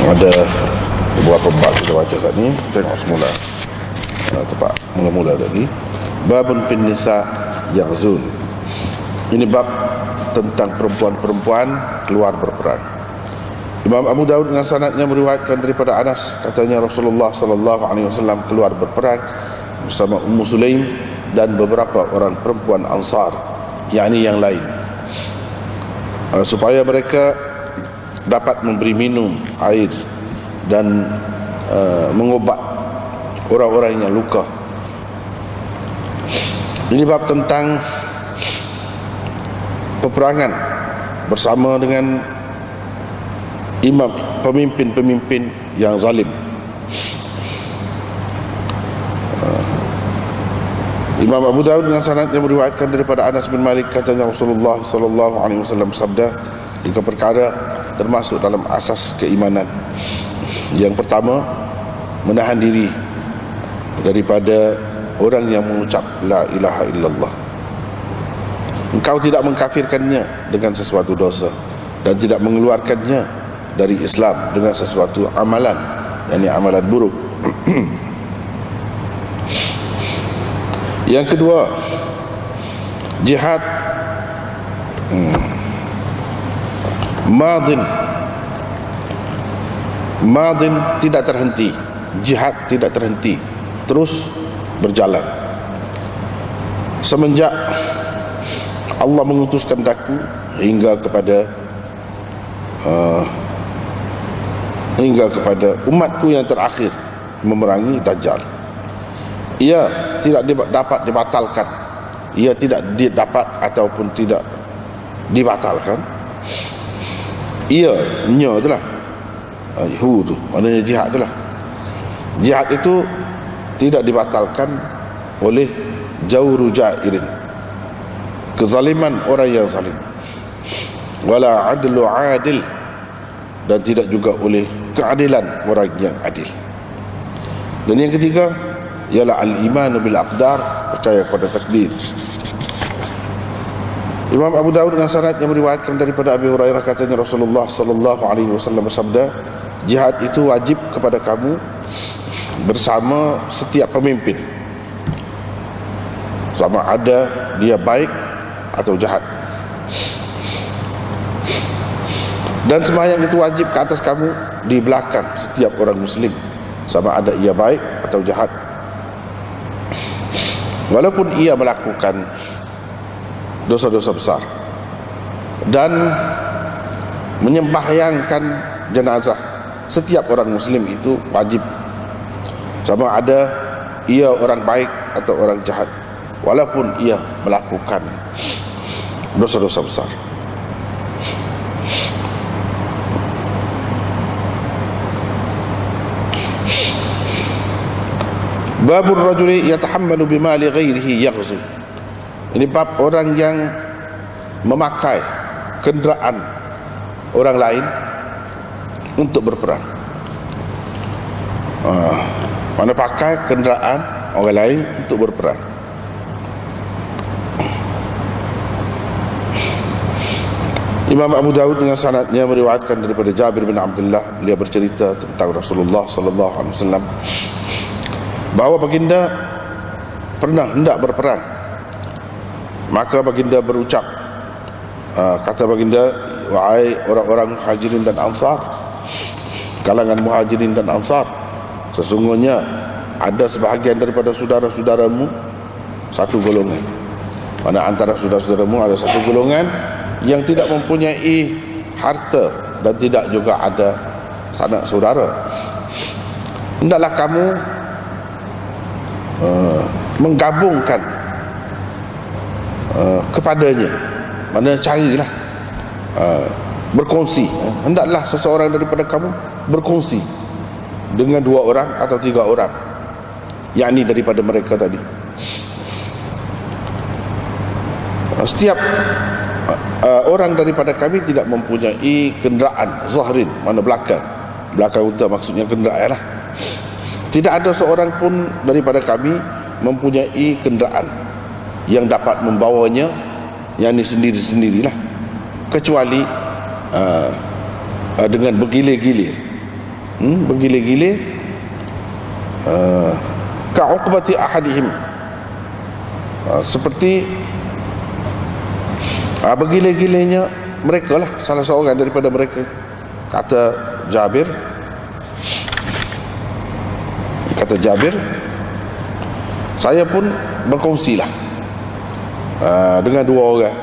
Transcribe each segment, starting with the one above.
Ada beberapa bab kita baca saat ni. Tengok semula tempat mula-mula tadi. Babun fin nisa yaghzun. Ini bab tentang perempuan-perempuan keluar berperang. Imam Abu Daud dengan sanadnya meriwayatkan daripada Anas, katanya Rasulullah sallallahu alaihi wasallam keluar berperang bersama Ummu Sulaim dan beberapa orang perempuan Ansar, yakni yang lain, supaya mereka dapat memberi minum air dan mengobat orang-orang yang luka. Ini bab tentang peperangan bersama dengan imam, pemimpin-pemimpin yang zalim. Imam Abu Daud dengan sanadnya meriwayatkan daripada Anas bin Malik, katanya Rasulullah sallallahu alaihi wasallam sabda, tiga perkara termasuk dalam asas keimanan. Yang pertama, menahan diri daripada orang yang mengucap la ilaha illallah. Engkau tidak mengkafirkannya dengan sesuatu dosa dan tidak mengeluarkannya dari Islam dengan sesuatu amalan, yakni amalan buruk. Yang kedua, jihad madin tidak terhenti. Jihad tidak terhenti, terus berjalan semenjak Allah mengutuskan aku hingga kepada umatku yang terakhir memerangi Dajjal. Ia tidak dapat dibatalkan. Ia tidak dapat ataupun tidak dibatalkan. Ia-nya itulah hu tu, maknanya jihad itulah. Jihad itu tidak dibatalkan oleh jawru jairin, kezaliman orang yang zalim, wala adlu adil, dan tidak juga oleh keadilan orang yang adil. Dan yang ketiga ialah al-iman bil aqdar, percaya kepada takdir. Imam Abu Daud dengan sanad yang meriwayatkan daripada Abi Hurairah, katanya Rasulullah sallallahu alaihi wasallam bersabda, jihad itu wajib kepada kamu bersama setiap pemimpin, sama ada dia baik atau jahat. Dan sembahyang itu wajib ke atas kamu di belakang setiap orang muslim, sama ada ia baik atau jahat, walaupun ia melakukan dosa-dosa besar. Dan menyembahyangkan jenazah setiap orang muslim itu wajib, sama ada ia orang baik atau orang jahat, walaupun ia melakukan dosa-dosa besar. Babur rajuli yatahammalu bimali ghairihi yaghzu. Ini bab orang yang memakai kenderaan orang lain untuk berperang. Mana pakai kenderaan orang lain untuk berperang. Imam Abu Daud dengan sanadnya meriwayatkan daripada Jabir bin Abdullah, beliau bercerita tentang Rasulullah sallallahu alaihi wasallam bahawa baginda pernah hendak berperang. Maka baginda berucap, kata baginda, wahai orang-orang muhajirin dan ansar, kalangan muhajirin dan ansar, sesungguhnya ada sebahagian daripada saudara-saudaramu satu golongan. Mana antara saudara-saudaramu ada satu golongan yang tidak mempunyai harta dan tidak juga ada sanak saudara. Hendaklah kamu menggabungkan kepadanya, mana carilah berkongsi. Hendaklah seseorang daripada kamu berkongsi dengan 2 orang atau 3 orang, yakni daripada mereka tadi. Setiap orang daripada kami tidak mempunyai kenderaan zahrin, mana belakang unta, maksudnya kenderaan lah. Tidak ada seorang pun daripada kami mempunyai kenderaan yang dapat membawanya, yang ini sendiri-sendirilah, kecuali dengan bergilir-gilir bergilir-gilir, ka'uqbati ahadihim, seperti bergilir-gilirnya mereka lah, salah seorang daripada mereka. Kata Jabir, saya pun berkongsilah dengan 2 orang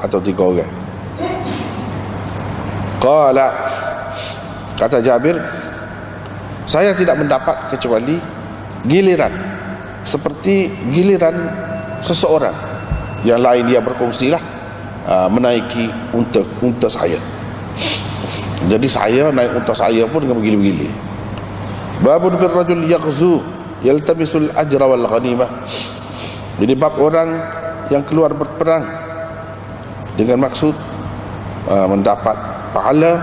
atau 3 orang. Qala, kata Jabir, saya tidak mendapat kecuali giliran seperti giliran seseorang yang lain yang berkongsilah menaiki unta saya. Jadi saya naik unta saya pun dengan bergilir-gilir. Babun fil rajul yaghzu yaltamisul ajra wal ghanimah. Jadi bab orang yang keluar berperang dengan maksud mendapat pahala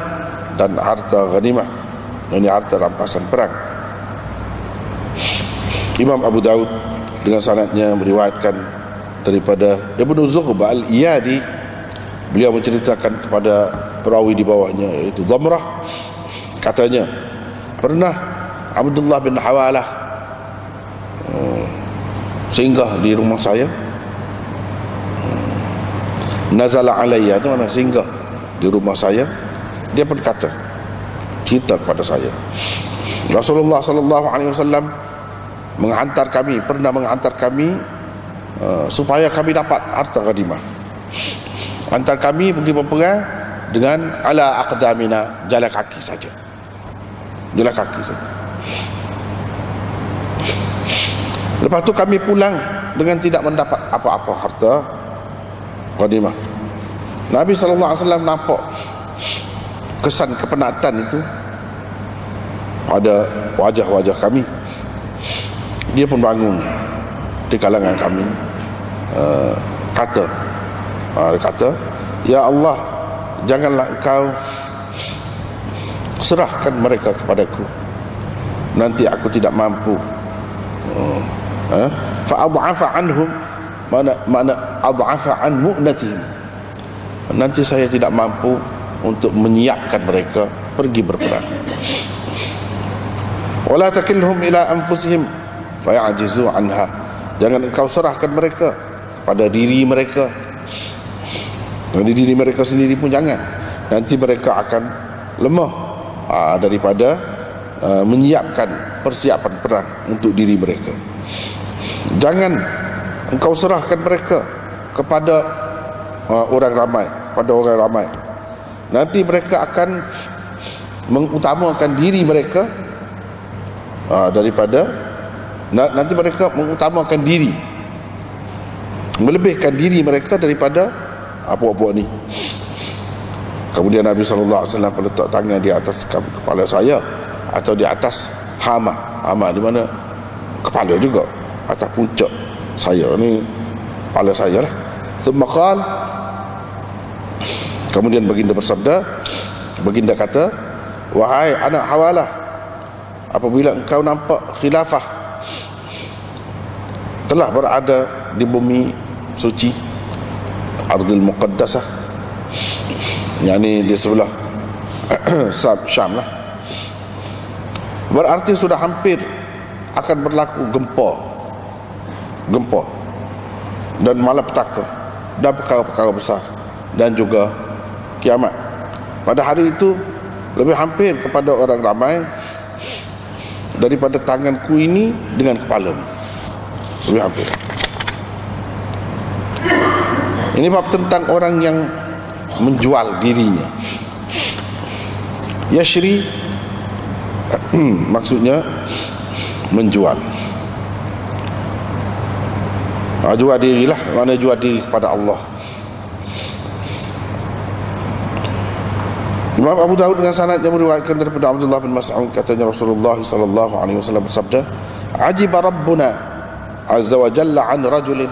dan harta ghanimah, ini harta rampasan perang. Imam Abu Daud dengan sanadnya meriwayatkan daripada Ibnu Zuhbah al-Iyadi, beliau menceritakan kepada perawi di bawahnya, yaitu Dhamrah, katanya pernah Abdullah bin Hawalah singgah di rumah saya. Nazala alayya, itu mana singgah di rumah saya. Dia berkata, cerita kepada saya, Rasulullah sallallahu alaihi wasallam pernah menghantar kami supaya kami dapat harta ghanimah. Hantar kami pergi berperang dengan ala aqdamina, jalan kaki saja. Lepas tu kami pulang dengan tidak mendapat apa-apa harta ghanimah. Nabi SAW nampak kesan kepenatan itu pada wajah-wajah kami. Dia pun bangun di kalangan kami, kata, ya Allah, janganlah engkau serahkan mereka kepadaku, nanti aku tidak mampu. Fa'adhafa anhum, mana adhafa an mu'natihim, nanti saya tidak mampu untuk menyiapkan mereka pergi berperang. Wala takilhum ila anfusihim faya'jizu anha, jangan engkau serahkan mereka pada diri mereka, diri mereka sendiri pun jangan, nanti mereka akan lemah daripada menyiapkan persiapan perang untuk diri mereka. Jangan engkau serahkan mereka kepada orang ramai, nanti mereka akan mengutamakan diri mereka nanti mereka mengutamakan diri, melebihkan diri mereka daripada apa-apa ni. Kemudian Nabi SAW meletak tangan di atas kepala saya, atau di atas hama di mana kepala juga, atas puncak saya ni, kepala saya lah. Thumma qala, kemudian baginda bersabda, baginda kata, wahai anak Hawalah, apabila engkau nampak khilafah telah berada di bumi suci, Ardil Muqaddasah, yakni di sebelah Syam lah, berarti sudah hampir akan berlaku gempa dan malapetaka dan perkara-perkara besar dan juga kiamat. Pada hari itu lebih hampir kepada orang ramai daripada tanganku ini dengan kepalamu, lebih hampir. Ini bab tentang orang yang menjual dirinya. Yashri maksudnya menjual. Jual dirilah, mana jual diri kepada Allah. Imam Abu Daud dengan sanad yang meriwayatkan daripada Abdullah bin Mas'ud, katanya Rasulullah sallallahu alaihi wasallam bersabda, ajiba rabbuna azza wa jalla an rajulin,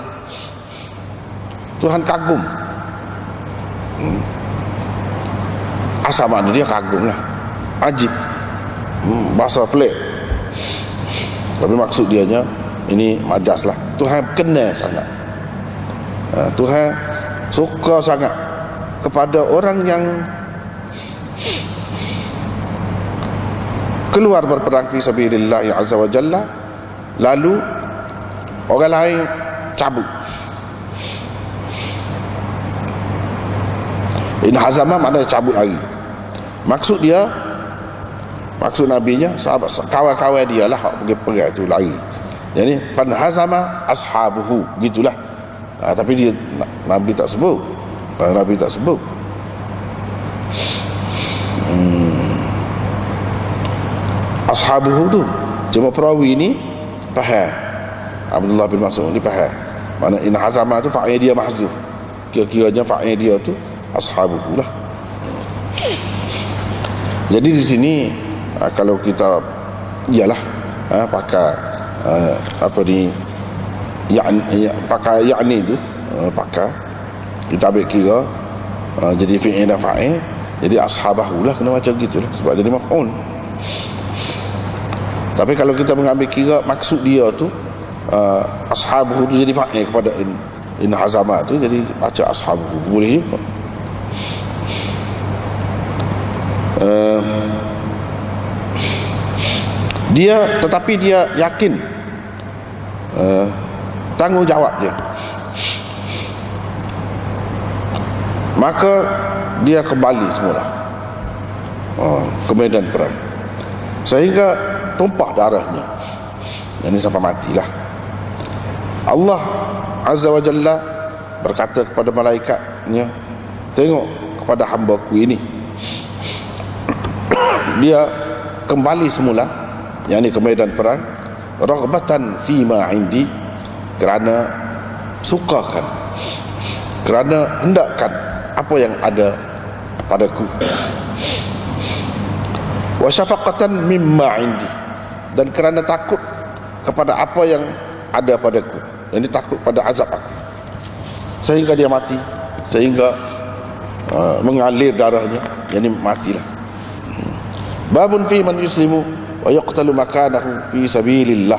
Tuhan kagum. Asal makna dia kagum lah, ajib, bahasa pelik, tapi maksud dianya ini majas lah. Tuhan kenal sangat, Tuhan suka sangat kepada orang yang keluar berperang fi sabilillah azza wa jalla, lalu orang lain cabut. In hazama maknanya cabut lagi. Maksud nabinya, sahabat kawan-kawan dia lah hak pergi perang tu lari. Jadi fan hazama ashabuhu, gitulah. Tapi dia Nabi tak sebut. Ashabuhu tu cuma perawi ni faham. Abdullah bin Mas'ud ni faham. Mana in hazama tu fa'il dia mahzuf. Kira-kiranya fa'il dia tu ashabuhu lah. Jadi di sini kalau kita ialah pakai apa ni pakai yakni tu, pakai kita ambil kira jadi fi'il dan fa'il, jadi ashabahu lah, kena macam gitu lah, sebab jadi maf'ul. Tapi kalau kita mengambil kira maksud dia tu ashabuhu tu jadi fa'il kepada in hazama tu, jadi baca ashabuhu boleh juga. Tetapi dia yakin tanggungjawab dia, maka dia kembali semula ke medan perang sehingga tumpah darahnya, ini sampai matilah. Allah azza wa jalla berkata kepada malaikatnya, tengok kepada hamba-Ku ini, dia kembali semula, yakni ke medan perang, raghbatan fima indi, kerana sukakan, kerana hendakkan apa yang ada padaku, wa syafaqatan mimma indi, dan kerana takut kepada apa yang ada padaku, yang takut pada azab aku, sehingga dia mati, sehingga mengalir darahnya, yakni matilah. Babun fi man yuslimu wa yaqtalu makanahu fi sabilillah.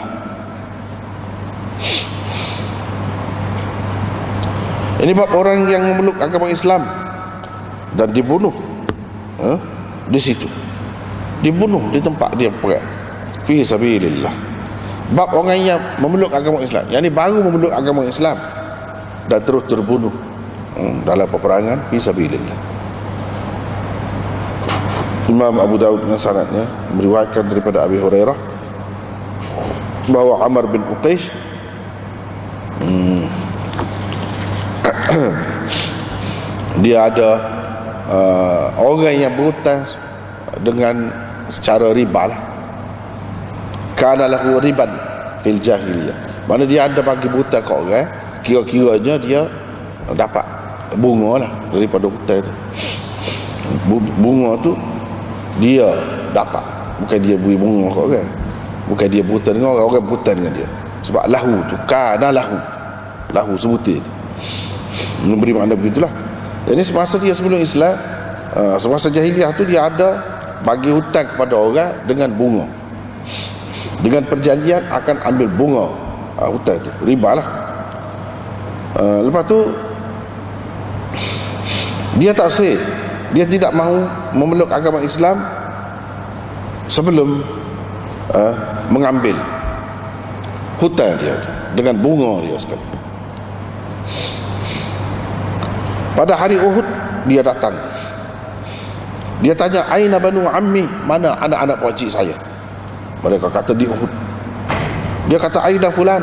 Ini bab orang yang memeluk agama Islam dan dibunuh di situ, dibunuh di tempat dia perang fi sabilillah. Bab orang yang memeluk agama Islam, yang ni baru memeluk agama Islam dan terus terbunuh dalam peperangan fi sabilillah. Imam Abu Daud dengan sanadnya meriwayatkan daripada Abi Hurairah bahawa Amr bin Uqaish dia ada orang yang berhutang dengan secara riba lah. Kana lahu riban fil jahiliyah, mana dia ada bagi berhutang ke orang, kira-kiranya dia dapat bunga lah daripada hutang tu. Bunga tu dia dapat, bukan dia beri bunga ke orang, bukan dia berhutang dengan orang, orang berhutang dengan dia. Sebab lahu tu, kana lahu sebutir tu memberi makna begitulah. Jadi semasa dia sebelum Islam, semasa jahiliah tu dia ada bagi hutang kepada orang dengan bunga, dengan perjanjian akan ambil bunga hutang tu, riba lah. Lepas tu dia tak sah, dia tidak mahu memeluk agama Islam sebelum mengambil hutang dia tu, dengan bunga dia sekali. Pada hari Uhud dia datang, dia tanya, aina banu ammi, mana anak-anak pakcik saya? Mereka kata di Uhud. Dia kata, aina fulan.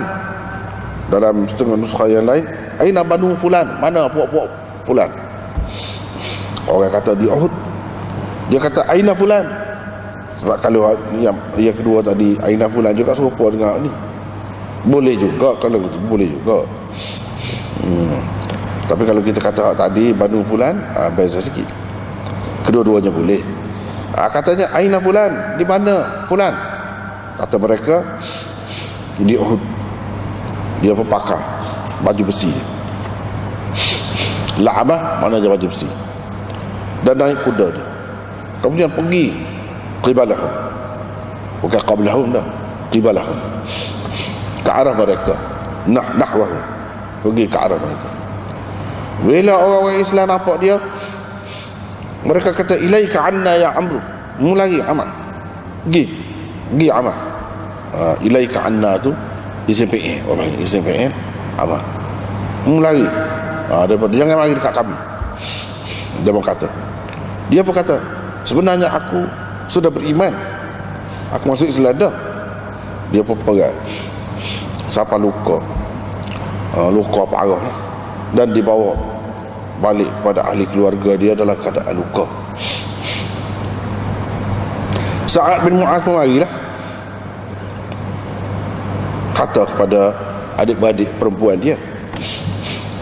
Dalam setengah nuskah yang lain, aina banu fulan, mana puak-puak fulan? Orang kata di Uhud. Dia kata aina fulan. Sebab kalau yang kedua tadi aina fulan juga serupa dengan ni, boleh juga kalau gitu, boleh juga. Tapi kalau kita kata tadi banu fulan, beza sikit. Kedua-duanya boleh. Katanya aina fulan, di mana fulan? Kata mereka di Uhud. Dia berpakar baju besi, la'amah maknanya baju besi, dan naik kuda dia, kemudian pergi qibalahum, bukan qablahum dah, qibalahum, ke arah mereka, nahwahum, pergi ke arah mereka. Bila orang-orang Islam nampak dia, mereka kata, ilaika anna ya Amr, mulai aman, Gi amal. Ilaika anna tu isim fi'il. Orang isim fi'il amal. Lari. Daripada jangan mari dekat kami. Dia berkata. Dia berkata, sebenarnya aku sudah beriman. Aku masuk Islam dah. Dia pun perat. Siapa luka? Luka parah lah. Dan dibawa balik pada ahli keluarga dia dalam keadaan luka. Sa'ad bin Mu'az pun marilah, kata kepada adik-beradik perempuan dia,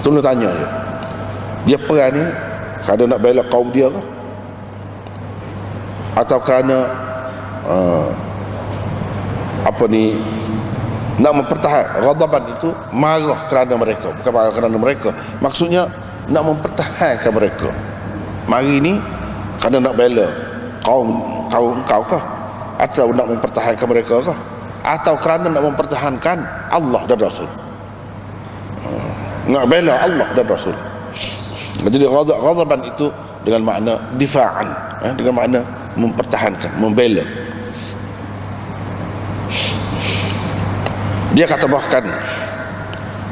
tolong tanya dia perang ni kerana nak bela kaum dia ke, atau kerana nak mempertahankan ghadaban itu, marah kerana mereka, bukan marah kerana mereka, maksudnya nak mempertahankan mereka. Mari ni kerana nak bela kaum kau kah, atau nak mempertahankan mereka kah, atau kerana nak mempertahankan Allah dan Rasul, nak bela Allah dan Rasul. Jadi ghadaban itu dengan makna difa'an, dengan makna mempertahankan, membela. Dia kata bahkan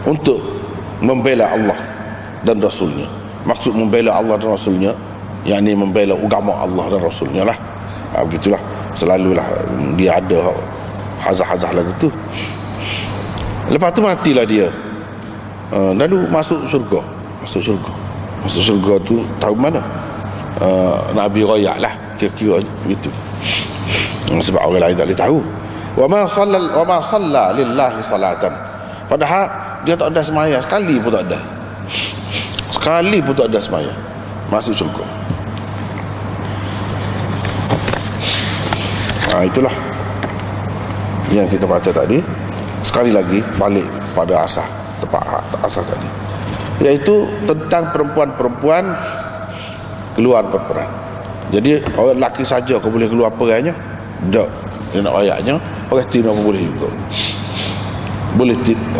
untuk membela Allah dan Rasulnya. Maksud membela Allah dan Rasulnya, yakni membela agama Allah dan Rasulnya lah. Begitulah, selalulah dia ada hazah-hazah lagu tu. Lepas tu matilah dia. Lalu masuk syurga. Masuk syurga tu tahu mana? Nabi royak lah, kira-kira begitu. Sebab orang lain tak boleh tahu. Wa ma shalla lillahi salatan. Padahal dia tak ada semaya sekali pun, tak ada. Sekali pun tak ada semaya. Masuk syurga. Itulah yang kita baca tadi. Sekali lagi balik pada asal, tepat asal tadi, iaitu tentang perempuan-perempuan keluar berperang. Jadi orang lelaki saja kau boleh keluar perangnya? Tak. Dia nak ayatnya, orang Tino pun boleh juga.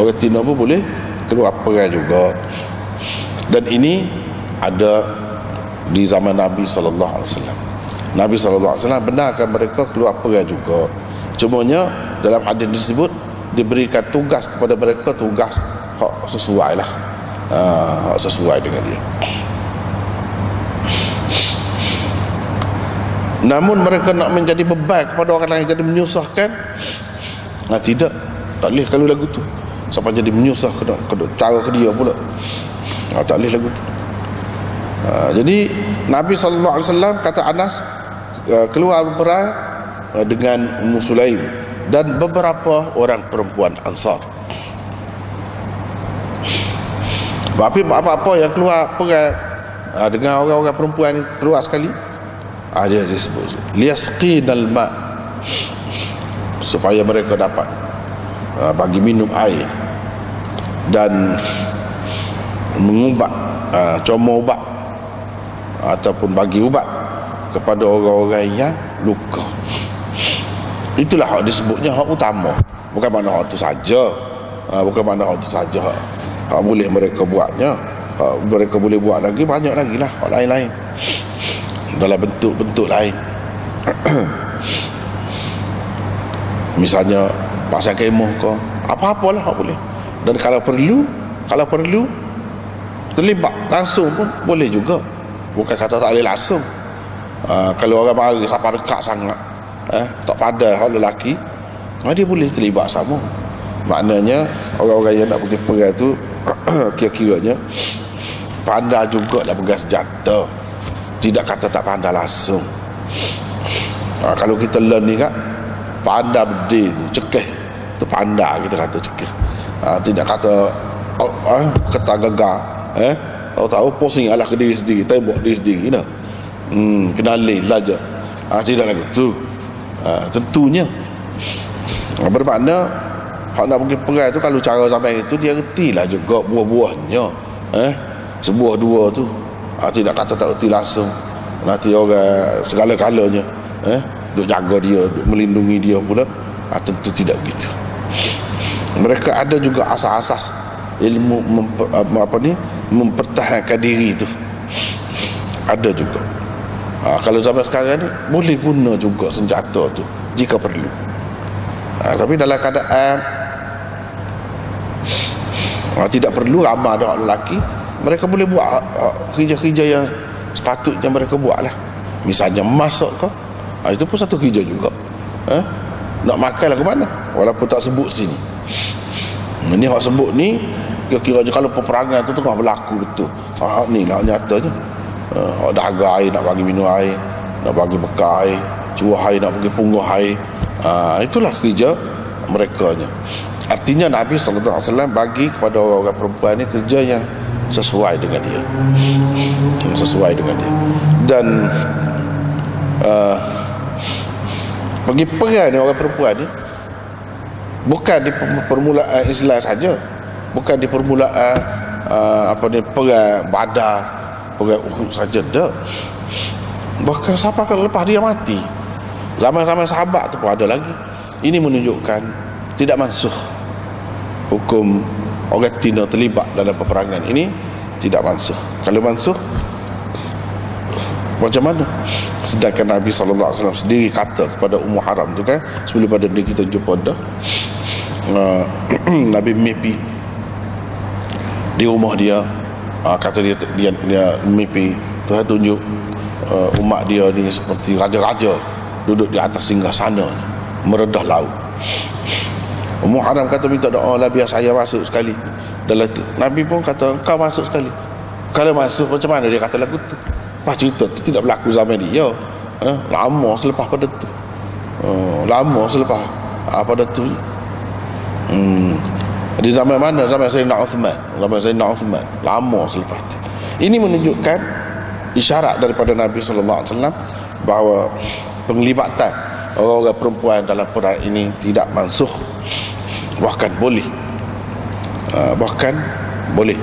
Orang Tino pun boleh keluar perang juga. Dan ini ada di zaman Nabi SAW. Nabi SAW benarkan mereka keluar perang juga. Cumanya dalam hadis disebut diberikan tugas kepada mereka, tugas hak sesuai lah, hak sesuai dengan dia. Namun mereka nak menjadi beban kepada orang lain, jadi menyusahkan, tidak, tak boleh kalau lagu tu. Sampai jadi menyusah kena cara ke dia pula, tak boleh lagu tu. Jadi Nabi SAW kata Anas keluar berperang dengan Ummu Sulaim dan beberapa orang perempuan Ansar. Apa-apa yang keluar perang dengan orang-orang perempuan keluar sekali, dia disebut liyasqinal ma, supaya mereka dapat bagi minum air dan mengubat, comot ubat ataupun bagi ubat kepada orang-orang yang luka. Itulah hak disebutnya hak utama. Bukan mana hak tu saja, bukan mana hak tu saja hak boleh mereka buatnya. Mereka boleh buat lagi, banyak lagi lah hak lain-lain dalam bentuk-bentuk lain. Misalnya pasang kemah ke, apa-apalah hak boleh. Dan kalau perlu terlibat langsung pun boleh juga. Bukan kata tak boleh langsung. Kalau orang mari siapa dekat sangat, tak pandai hak lelaki, dia boleh terlibat sama. Maknanya orang-orang yang nak pergi perang tu kira-kiranya pandai juga nak pegang senjata. Tidak kata tak pandai langsung. Kalau kita learn ni kan, pandai berdiri tu, cekeh tu pandai, kita kata cekeh. Tidak kata ketak gegar, tahu posing alah ke diri sendiri, tembok diri sendiri, kenali belajar. Tidak lagi tu. Tentunya bermakna hak nak pergi perang tu, kalau cara zaman itu dia retilah juga buah-buahnya, sebuah dua tu. Tidak kata tak reti langsung, nanti orang segala-galanya duk jaga dia, duk melindungi dia pula. Tentu tidak begitu. Mereka ada juga asas-asas ilmu mempertahankan diri itu, ada juga. Kalau zaman sekarang ni boleh guna juga senjata tu, jika perlu. Tapi dalam keadaan tidak perlu ramah dengan lelaki, mereka boleh buat kerja-kerja yang sepatutnya mereka buat lah. Misalnya masak ke, itu pun satu kerja juga. Nak makan lah ke mana, walaupun tak sebut sini. Ini hak sebut ni kira-kira je kalau peperangan tu tengah berlaku betul. Ni lah nyatanya. Hak dahaga air nak bagi minum air, nak bagi bekal air, curah air nak bagi punggah air. Itulah kerja mereka nya. Artinya Nabi SAW bagi kepada orang-orang perempuan ni kerja yang sesuai dengan dia, sesuai dengan dia. Dan bagi peran orang perempuan ni bukan di permulaan Islam saja, bukan di permulaan perang Badar, perang Uhud saja dah. Bahkan siapa kalau lepas dia mati, zaman-zaman sahabat tu pun ada lagi. Ini menunjukkan tidak mansuh hukum orang Tino terlibat dalam peperangan ini, tidak mansuh. Kalau mansuh macam mana? Sedangkan Nabi SAW sendiri kata kepada Ummu Haram tu kan, sebelum pada ni kita jumpa dah, Nabi mimpi di rumah dia, kata dia mimpi Tuhan tunjuk umat dia ni seperti raja-raja duduk di atas singgasana meredah laut. Ummu Haram kata minta doa lah biar saya masuk sekali dalam tu. Nabi pun kata kau masuk sekali. Kalau masuk macam mana dia kata lagu tu. Pas cerita tu tidak berlaku zaman dia, lama selepas pada tu, lama selepas pada tu. Di zaman mana? Zaman Sayyidina Uthman. Zaman Sayyidina Uthman, lama selepas tu. Ini menunjukkan isyarat daripada Nabi SAW bahawa penglibatan orang-orang perempuan dalam perang ini tidak mansuh, bahkan boleh, bahkan boleh.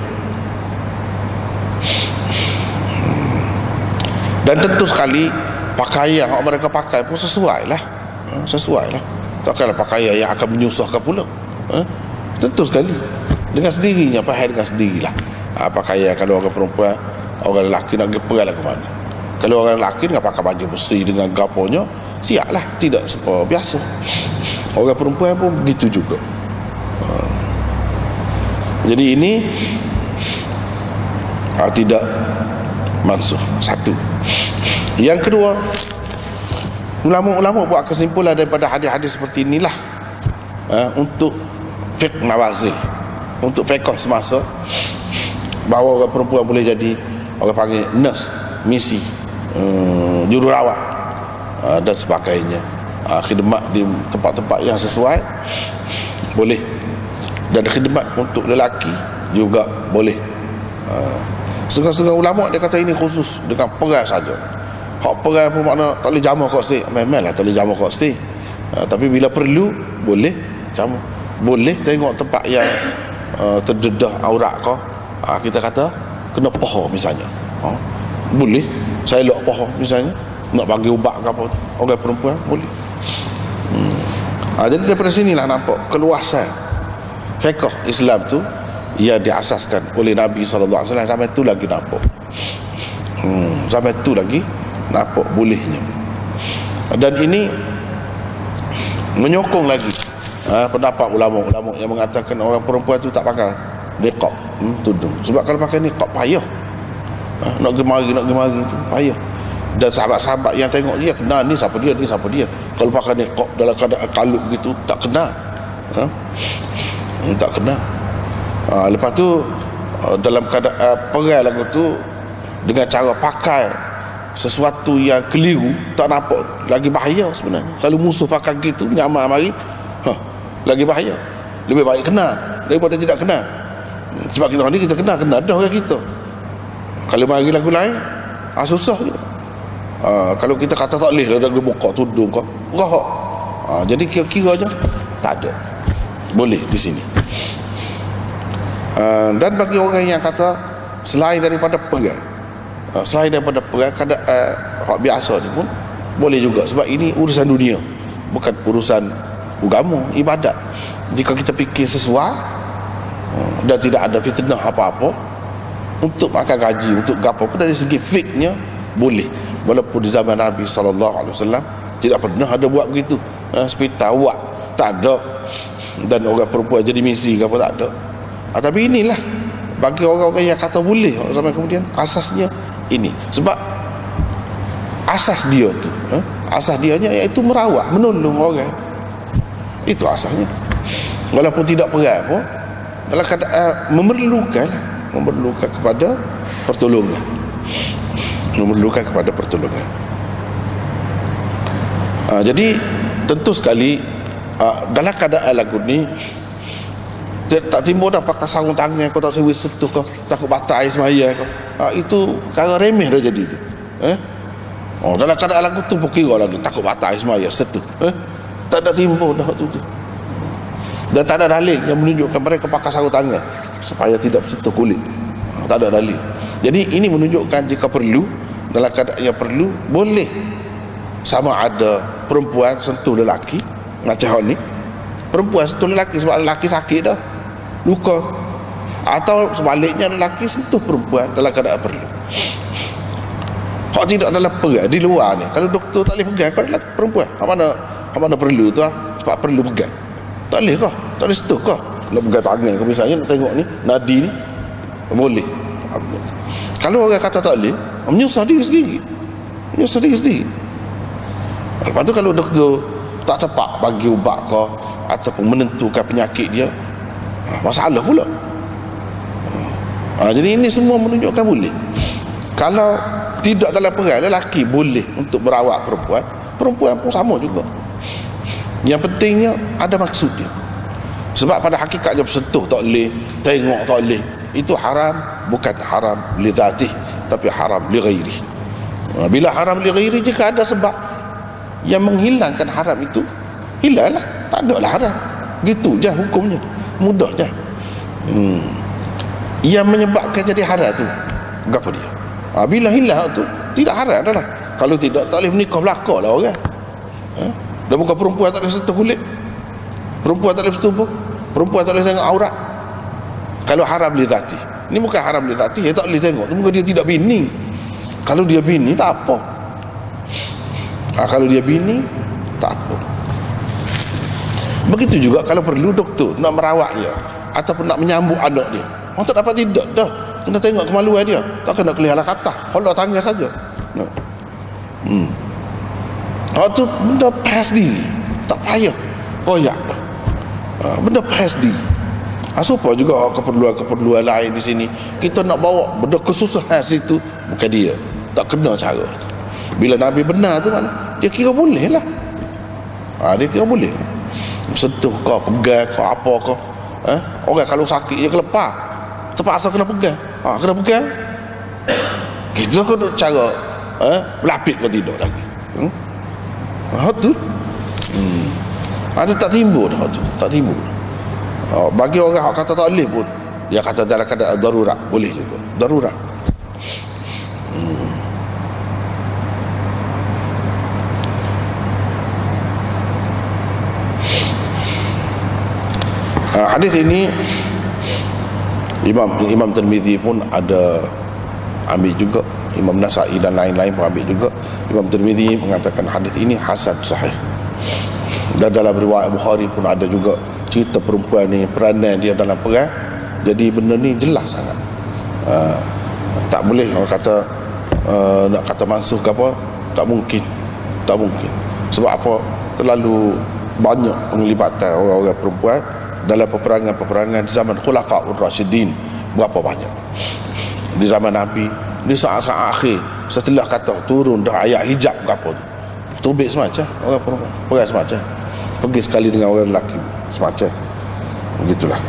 Dan tentu sekali pakaian yang mereka pakai pun sesuai lah, sesuai lah. Takkanlah pakaian yang akan menyusahkan pula. Tentu sekali dengan sendirinya, faham dengan sendirilah. Pakaian kalau orang perempuan, orang lelaki nak pergi perang lah ke mana. Kalau orang lelaki nak pakai baju besi dengan gaponya, siaplah, tidak seperti biasa. Orang perempuan pun begitu juga. Jadi ini tidak mansuh. Satu. Yang kedua, ulama-ulama buat kesimpulan daripada hadis-hadis seperti inilah, untuk fiqh nawazil, untuk fiqh semasa, bahawa orang perempuan boleh jadi orang panggil nurse, misi, jururawat, dan sebagainya, khidmat di tempat-tempat yang sesuai boleh. Dan khidmat untuk lelaki juga boleh. Setengah-setengah ulama dia kata ini khusus dengan perang saja. Hak perang pun makna tak boleh jamak kat sini. Memanglah tak boleh jamak kat sini. Tapi bila perlu boleh jamak. Boleh tengok tempat yang terdedah aurat kau. Kita kata kena paha misalnya. Boleh. Saya elok paha misalnya. Nak bagi ubat ke apa. Orang perempuan boleh. Jadi daripada sinilah nampak keluasan fiqh Islam tu ia diasaskan oleh Nabi SAW. Sampai tu lagi nampak, sampai tu lagi nampak bolehnya. Dan ini menyokong lagi pendapat ulama-ulama yang mengatakan orang perempuan tu tak pakai niqab, tudung. Sebab kalau pakai niqab payah, nak pergi mari tu payah. Dan sahabat-sahabat yang tengok dia kenal ni siapa dia, ni siapa dia. Kalau pakai niqab dalam keadaan kalut gitu tak kenal, tak kenal. Lepas tu dalam keadaan perang lagu tu, dengan cara pakai sesuatu yang keliru, tak nampak, lagi bahaya sebenarnya. Kalau musuh pakai gitu nyamar mari, lagi bahaya. Lebih baik kenal daripada tidak kenal. Sebab kita ni kita kenal dah orang kita. Kalau mari lagu lain, susah je. Kalau kita kata tak boleh dah buka tudung kau, jadi kira-kira je tak ada, boleh di sini. Dan bagi orang yang kata selain daripada perang, hak biasa ni pun boleh juga, sebab ini urusan dunia, bukan urusan agama, ibadat. Jika kita fikir sesuai dan tidak ada fitnah apa-apa, untuk makan gaji, untuk gapo pun dari segi fiknya boleh. Walaupun di zaman Nabi SAW tidak pernah ada buat begitu. hospital awak tak ada, dan orang perempuan jadi misi ke apa tak ada. Tapi inilah bagi orang-orang yang kata boleh sampai kemudian asasnya ini, sebab asas dia tu asas dianya iaitu merawat, menolong orang, itu asasnya. Walaupun tidak perang pun dalam keadaan memerlukan kepada pertolongan, jadi tentu sekali dalam keadaan lagu ni tak timbul dah pakai sarung tangan kau tak sewi setuh kau takut batal air semaya kau, itu cara remeh dah jadi tu. Dalam keadaan lagu tu pukira lagi takut batal air semaya setuh, tak ada timbul dah tu. Dan tak ada dalil yang menunjukkan mereka pakai sarung tangan supaya tidak sentuh kulit. Tak ada dalil. Jadi ini menunjukkan jika perlu, dalam keadaan yang perlu, boleh sama ada perempuan sentuh lelaki macam ni, perempuan sentuh lelaki sebab lelaki sakit dah, luka, atau sebaliknya lelaki sentuh perempuan dalam keadaan perlu. Hak tidak dalam perang di luar ni, kalau doktor tak boleh pegang kau lelaki perempuan, hak mana perlu tu sebab perlu pegang. Tak boleh kah? Tak boleh sentuh kah? Nak pegang tangan kau misalnya, nak tengok ni nadi ni, boleh. Kalau orang kata tak boleh, menyusah diri sendiri. Lepas tu kalau doktor tak tepat bagi ubat kau ataupun menentukan penyakit dia, masalah pula. Jadi ini semua menunjukkan boleh. Kalau tidak dalam perang, lelaki boleh untuk merawat perempuan, perempuan pun sama juga. Yang pentingnya ada maksud dia. Sebab pada hakikatnya bersentuh tak boleh, tengok tak boleh, itu haram, bukan haram li dzatih, tapi haram li ghairi. Bila haram li ghairi, jika ada sebab yang menghilangkan haram itu, hilanglah, tak ada lah haram. Gitu je hukumnya, mudah je. Yang menyebabkan jadi haram tu apa dia? Bila hilang tu tidak haram dah lah. Kalau tidak, tak boleh menikah belaka lah orang. Dah bukan perempuan tak boleh sentuh kulit, perempuan tak boleh bertubuh, perempuan tak boleh tengok aurat. Kalau haram li dzati, ini bukan haram li dzati, dia tak boleh tengok, itu bukan dia tidak bini. Kalau dia bini tak apa. Kalau dia bini tak apa. Begitu juga kalau perlu doktor nak merawat dia ataupun nak menyambut anak dia, orang tak dapat tidak dah, kena tengok kemaluan dia, tak kena kelihatan kata holak tangan saja. Tu benda pas diri, tak payah koyak dah. Benda pas diri. Supaya juga keperluan lain di sini kita nak bawa benda kesusahan situ, bukan dia, tak kena cara tu. Bila Nabi benar tu mana dia kira boleh lah. Dia kira boleh sentuh kau, pegang kau, apa kau. Orang kalau sakit dia kelepar, terpaksa kena pegang. Kena pegang, kita kena cara berlapik kau tidak lagi. Tu ada tak timbul dah tu, tak timbul. Bagi orang yang kata tak boleh pun, dia kata dalam keadaan darurat boleh juga, darurat. Hadis ini Imam Tirmizi pun ada ambil juga, Imam Nasa'i dan lain-lain pun ambil juga. Imam Tirmizi mengatakan hadis ini hasan sahih. Dan dalam riwayat Bukhari pun ada juga cerita perempuan ni, peranan dia dalam perang. Jadi benda ni jelas sangat. Tak boleh orang kata nak kata mansuh ke apa, tak mungkin. Sebab apa? Terlalu banyak penglibatan orang-orang perempuan dalam peperangan-peperangan di zaman Khulafaur Rasyidin. Berapa banyak di zaman Nabi, di saat-saat akhir setelah kata turun dah ayat hijab ke apa tu, tubik semacam orang perempuan, perang semacam, pergi sekali dengan orang lelaki semacam begitulah.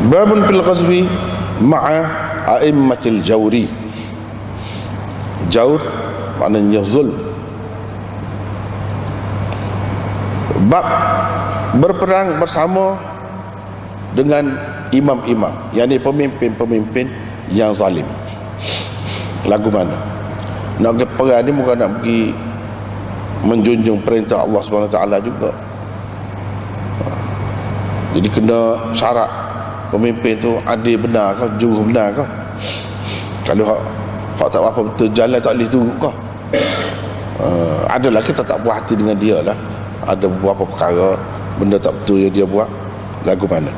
Babun fil ghazwi ma'a a'immatil jawri. Jawr maknanya zulm. Bab berperang bersama dengan imam-imam, yakni pemimpin-pemimpin yang zalim. Lagu mana? Nak pergi perang ni bukan nak pergi menjunjung perintah Allah Subhanahu Wa Taala juga. Jadi kena syarat pemimpin tu adil benar ke, jujur benar ke. Kalau hak tak apa betul jalan tak boleh turut ke. Adalah kita tak puas hati dengan dia lah. Ada beberapa perkara benda tak betul yang dia buat, lagu mana.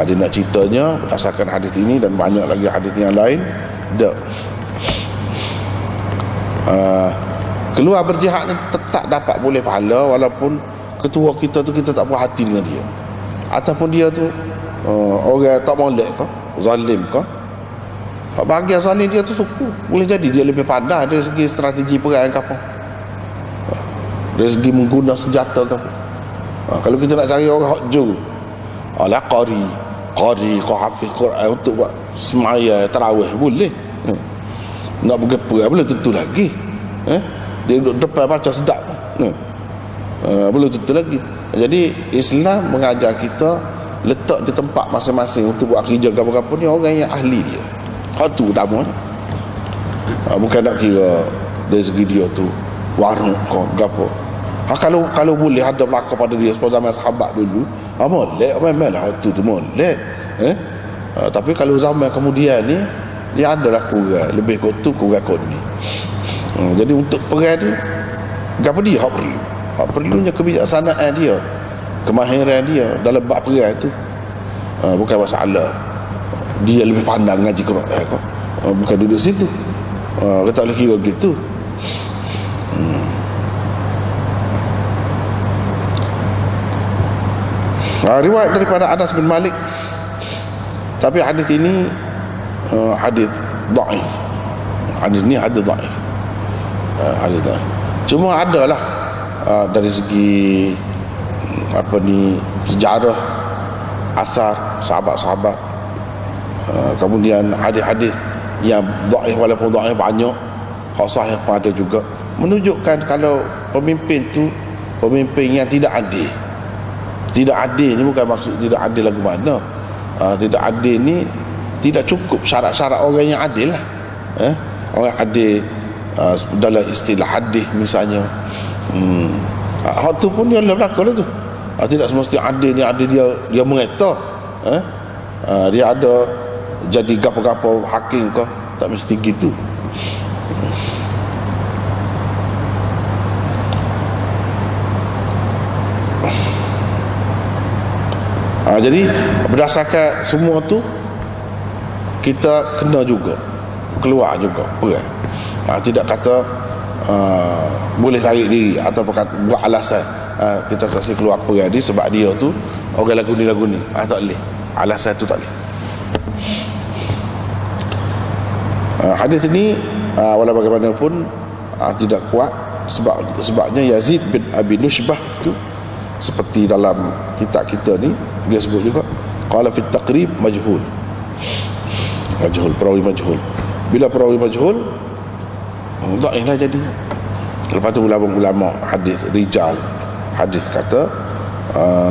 Dia nak ceritanya berdasarkan hadis ini dan banyak lagi hadis yang lain. Keluar berjihad ni tetap dapat boleh pahala walaupun ketua kita tu kita tak puas hati dengan dia, ataupun dia tu orang tak molek ke, zalim ke. Bahagian zalim dia tu suku, boleh jadi dia lebih pandai dari segi strategi perang ke apa, dari segi mengguna senjata ke apa. Kalau kita nak cari orang hak juru, ala qari kau hafiz Quran untuk buat semaya tarawih boleh. Nak pergi perang boleh tentu lagi. Dia duduk depan baca sedap. Belum tentu lagi. Jadi Islam mengajar kita letak di tempat masing-masing untuk buat kerja apa-apa ni orang yang ahli dia. Hak tu utama. Bukan nak kira dari segi dia tu warung kau gapo. Kalau boleh ada berlaku pada dia seperti zaman sahabat dulu, molek memanglah hak tu molek. Tapi kalau zaman kemudian ni dia adalah kurang, lebih kotu kurang kot ni. Jadi untuk perang ni gapo dia hak perlu. Hak perlunya kebijaksanaan dia, kemahiran dia dalam bab perang tu. Bukan masalah dia lebih pandai ngaji Quran kok. Bukan duduk situ. Kita tak boleh kira gitu. Riwayat daripada Anas bin Malik, tapi hadis ini hadis dhaif. Hadis ni hadis dhaif. Hadis dhaif. Cuma adalah dari segi sejarah, asar sahabat-sahabat, kemudian hadis-hadis yang dhaif, walaupun dhaif banyak, hak sahih pun ada juga, menunjukkan kalau pemimpin tu pemimpin yang tidak adil. Tidak adil ni bukan maksud tidak adil lagu mana. Tidak adil ni tidak cukup syarat-syarat orang yang adil lah. Orang adil dalam istilah hadis misalnya, hak tu pun dia berlaku lah tu. Tidak semestinya adil ni adil dia mengeta, dia ada jadi gapo-gapo hakim ke, tak mesti gitu. Jadi berdasarkan semua tu kita kena juga keluar juga perang. Tidak kata boleh tarik diri atau buat alasan kita tak keluar perang ni sebab dia tu orang lagu ni tak boleh. Alasan tu tak boleh. Hadis ini walau bagaimanapun tidak kuat sebabnya Yazid bin Abi Nushbah tu seperti dalam kitab kita ni dia sebut juga qala fit taqrib majhul, perawi majhul. Bila perawi majhul dhaiflah jadi. Lepas tu ulama hadis rijal hadis kata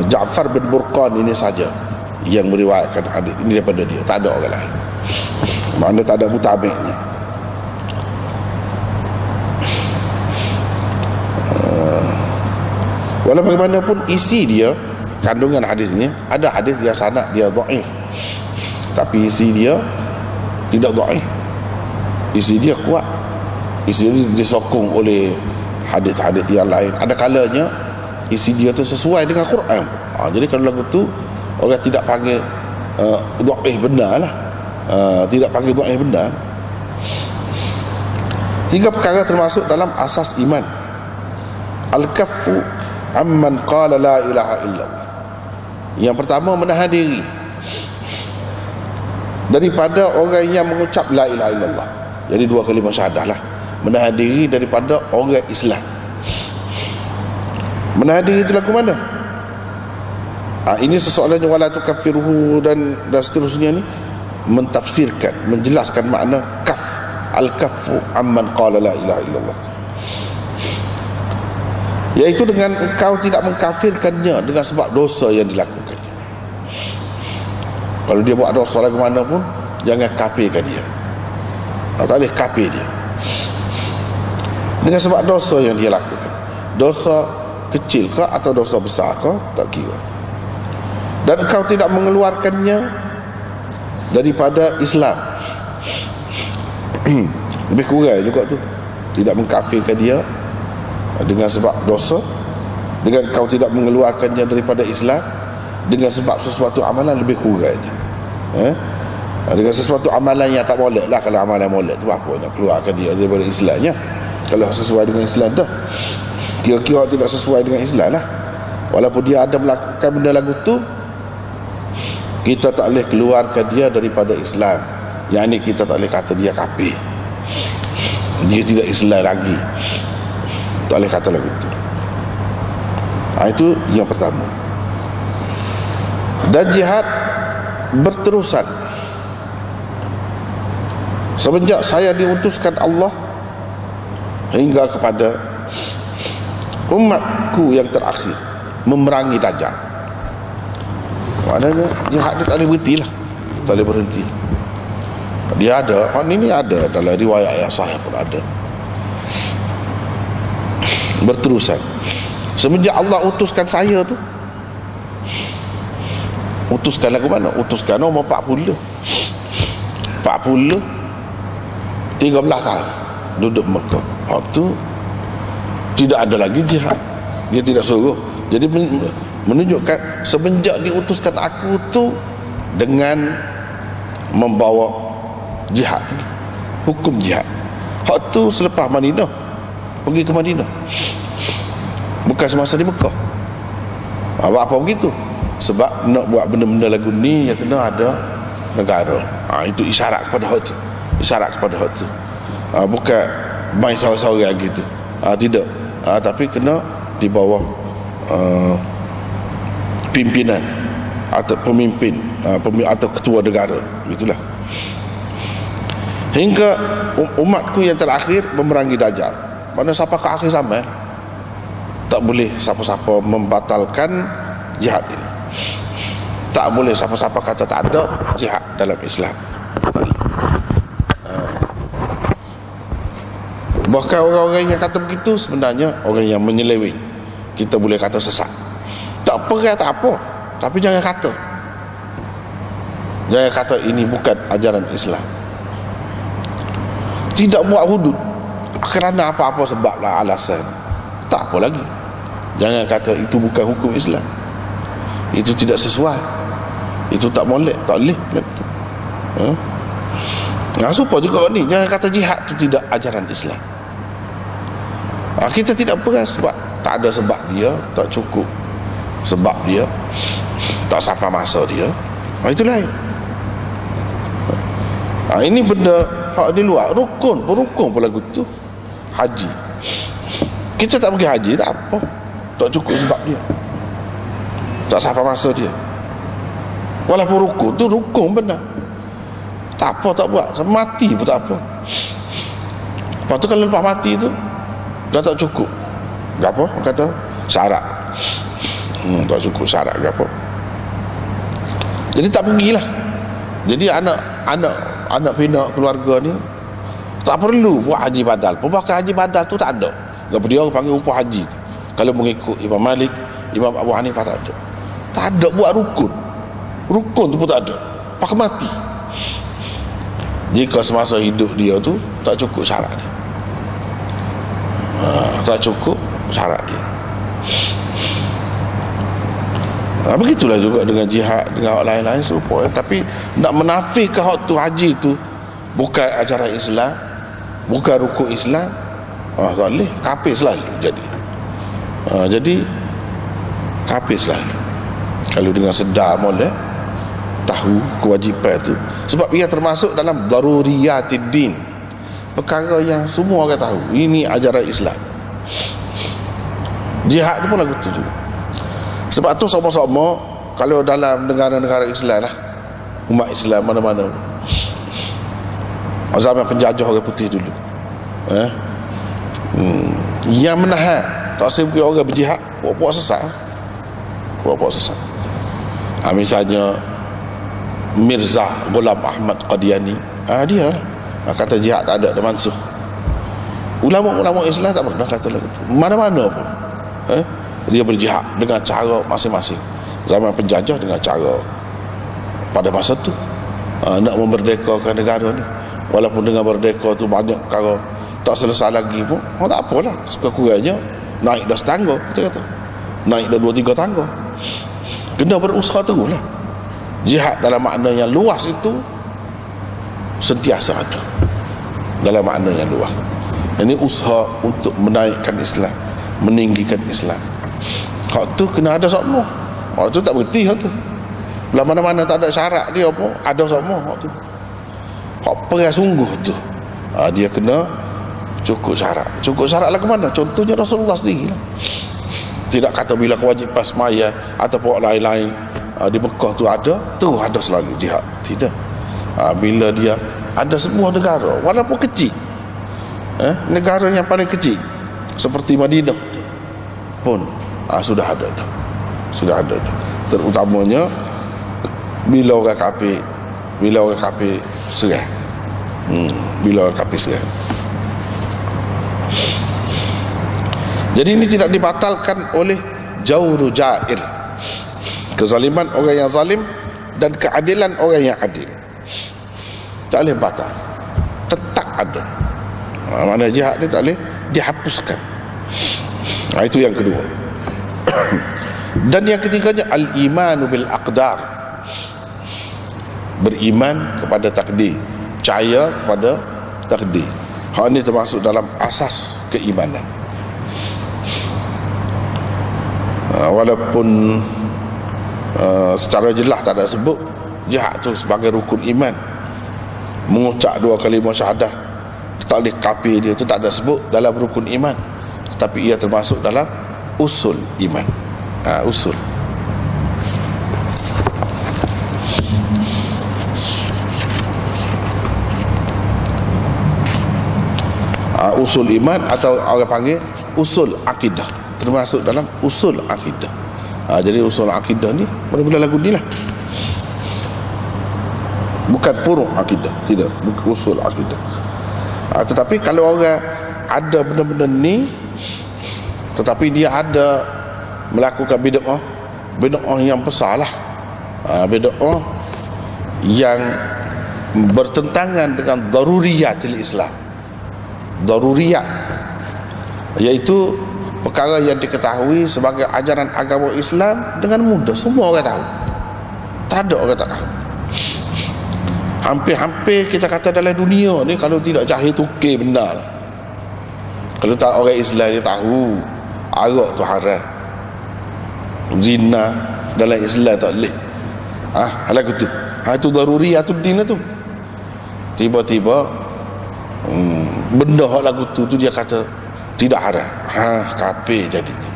Ja'far bin Burqan ini saja yang meriwayatkan hadis ini daripada dia, tak ada orang lain. Maknanya tak ada mutabi'nya. Walau bagaimanapun isi dia, kandungan hadis ni, ada hadis yang sanad dia dhaif, tapi isi dia tidak dhaif. Isi dia kuat. Isi dia disokong oleh hadis-hadis yang lain. Ada kalanya isi dia tu sesuai dengan Quran. Jadi kalau lagu tu orang tidak panggil dhaif benar lah. Tidak panggil dhaif benar. 3 perkara termasuk dalam asas iman. Al-kaffu amman qala la ilaha illallah. Yang pertama, menahan diri daripada orang yang mengucap la ilaha illallah. Jadi 2 kalimah syahadah lah. Menahan diri daripada orang Islam. Menahan diri itu lagu mana? Ini sesoalannya wala tukaffiruhu dan seterusnya ni mentafsirkan, menjelaskan makna kaf. Al-kaffu amman qala la ilaha illallah, iaitu dengan engkau tidak mengkafirkannya dengan sebab dosa yang dilakukan. Kalau dia buat dosa lagu mana pun jangan kafirkan dia. Tak boleh kafir dia dengan sebab dosa yang dia lakukan. dosa kecil ke atau dosa besar ke, tak kira. Dan kau tidak mengeluarkannya daripada Islam. Lebih kurang juga tu, tidak mengkafirkan dia dengan sebab dosa, dengan kau tidak mengeluarkannya daripada Islam dengan sebab sesuatu amalan, lebih kurangnya. Dengan sesuatu amalan yang tak boleh lah. Kalau amalan boleh tu apa nak keluarkan dia daripada Islamnya? Kalau sesuai dengan Islam dah, kira-kira tidak sesuai dengan Islam lah, walaupun dia ada melakukan benda lagu tu, kita tak boleh keluarkan dia daripada Islam. Yang ni kita tak boleh kata dia kafir, dia tidak Islam lagi, tak boleh kata lagu tu. Itu yang pertama. Dan jihad berterusan semenjak saya diutuskan Allah hingga kepada umatku yang terakhir, memerangi Dajjal. Maknanya jihad dia tak boleh berhenti lah, tak boleh berhenti. Dia ada, ini ada dalam riwayat yang sahih pun ada, berterusan. Semenjak Allah utuskan saya tu, utuskan lagu mana? Utuskan umur 13 13 tahun duduk Mekah. Waktu tidak ada lagi jihad, dia tidak suruh. Jadi menunjukkan semenjak diutuskan aku tu dengan membawa jihad, hukum jihad. Waktu selepas Madinah, pergi ke Madinah, bukan semasa di Mekah. Apa begitu? Sebab nak buat benda-benda lagu ni yang kena ada negara. Itu isyarat kepada hak tu, isyarat kepada hak tu. Bukan main sorang-sorang gitu. Tidak. Tapi kena di bawah pimpinan atau pemimpin, atau ketua negara, gitulah. Hingga umatku yang terakhir memerangi Dajjal. Mana siapa ke akhir zaman, tak boleh siapa-siapa membatalkan jihad ini. Tak boleh siapa-siapa kata tak ada jihad dalam Islam. Bahkan orang-orang yang kata begitu sebenarnya orang yang menyeleweng. Kita boleh kata sesat. Tak apa, tak apa, tapi jangan kata, jangan kata ini bukan ajaran Islam. Tidak buat hudud kerana apa-apa sebab lah, alasan, tak apa lagi. Jangan kata itu bukan hukum Islam, itu tidak sesuai, itu tak boleh, tak boleh. Supaya juga ni, jangan kata jihad itu tidak ajaran Islam. Kita tidak pegang sebab, tak ada sebab dia, tak cukup sebab dia, tak sampai masa dia, itu lain. Ini benda hak di luar, rukun pun lagu tu. Haji, kita tak pergi haji, tak apa, tak cukup sebab dia, tak sampai masa dia. Walaupun rukun tu rukun benar, tak apa, tak buat, mati pun tak apa. Lepas tu kalau lepas mati tu dah tak cukup, tak apa, kata syarat, tak cukup syarat ke apa, jadi tak pergilah. Jadi anak pinak keluarga ni tak perlu buat haji badal pun. Bahkan haji badal tu tak ada. Gak dia orang panggil upah haji tu. Kalau mengikut Imam Malik, Imam Abu Hanifah, tak ada. Tak ada buat rukun. Rukun tu pun tak ada. Pakai mati. Jika semasa hidup dia tu tak cukup syarat dia. Tak cukup syarat dia. Begitulah juga dengan jihad, dengan hak lain-lain serupa. Tapi nak menafikan hak tu, haji tu bukan ajaran Islam, bukan rukun Islam, tak boleh, kafir selalu jadi. Jadi kafir selalu. Kalau dengan sedar boleh tahu kewajipan tu, sebab ia termasuk dalam daruriyatid din, perkara yang semua orang tahu ini ajaran Islam. Jihad tu pun lagu tu juga. Sebab tu sama-sama kalau dalam negara-negara Islam lah, umat Islam mana-mana, zaman penjajah orang putih dulu, yang menahan tak sempat orang berjihad, buat sesat, buat sesat. Misalnya Mirza Ghulam Ahmad Qadiani, dia lah kata jihad tak ada, dah mansuh. Ulama-ulama Islam tak pernah kata lagu tu, mana-mana pun. Dia berjihad dengan cara masing-masing. Zaman penjajah dengan cara pada masa tu nak memerdekakan negara ni, walaupun dengan merdeka tu banyak perkara tak selesai lagi pun, tak apalah, sekurang-kurangnya naik dah setangga, kita kata naik dah 2-3 tangga. Kena berusaha terus lah. Jihad dalam makna yang luas itu sentiasa ada, dalam makna yang luas. Ini usaha untuk menaikkan Islam, meninggikan Islam. Hak tu kena ada semua. Hak tu tak berhenti hak tu. Belah mana-mana tak ada syarat dia apa, ada semua hak tu. Hak perang sungguh tu. Dia kena cukup syarat. Cukup syarat lah ke mana? Contohnya Rasulullah sendiri lah. Tidak kata bila kewajipan semaya ataupun lain-lain di Mekah tu ada selalu jihad. Tidak. Bila dia ada sebuah negara walaupun kecil, negara yang paling kecil seperti Madinah pun sudah ada dah. Sudah ada dah. Terutamanya bila orang kafir serang. Bila orang kafir serang. Jadi ini tidak dibatalkan oleh jawru jair, kezaliman orang yang zalim dan keadilan orang yang adil. Tak boleh batal, tetap ada. Mana jihad ni tak boleh dihapuskan. Itu yang kedua. Dan yang ketiganya al-imanu bil aqdar, beriman kepada takdir, percaya kepada takdir. Hal ini termasuk dalam asas keimanan. Walaupun secara jelas tak ada sebut jihad tu sebagai rukun iman, mengucap 2 kalimah syahadah tak boleh kafir, dia tu tak ada sebut dalam rukun iman, tetapi ia termasuk dalam usul iman. Usul. Usul iman atau orang panggil usul akidah, termasuk dalam usul akidah. Jadi usul akidah ni mula-mula lagu ni lah, bukan furu' akidah, tidak, bukan usul akidah. Tetapi kalau orang ada benda-benda ni, tetapi dia ada melakukan bid'ah yang besar lah, bid'ah yang bertentangan dengan daruriyatil Islam. Daruriyat iaitu perkara yang diketahui sebagai ajaran agama Islam dengan mudah, semua orang tahu. Tak ada orang tak tahu. Hampir-hampir kita kata dalam dunia ni, kalau tidak jahil tukir benar. Kalau tak orang Islam dia tahu arak tu haram, zina dalam Islam tak boleh. Lagu tu. Itu daruriyatul din tu. Tiba-tiba benda hak lagu tu dia kata tidak haram. Kafir jadinya.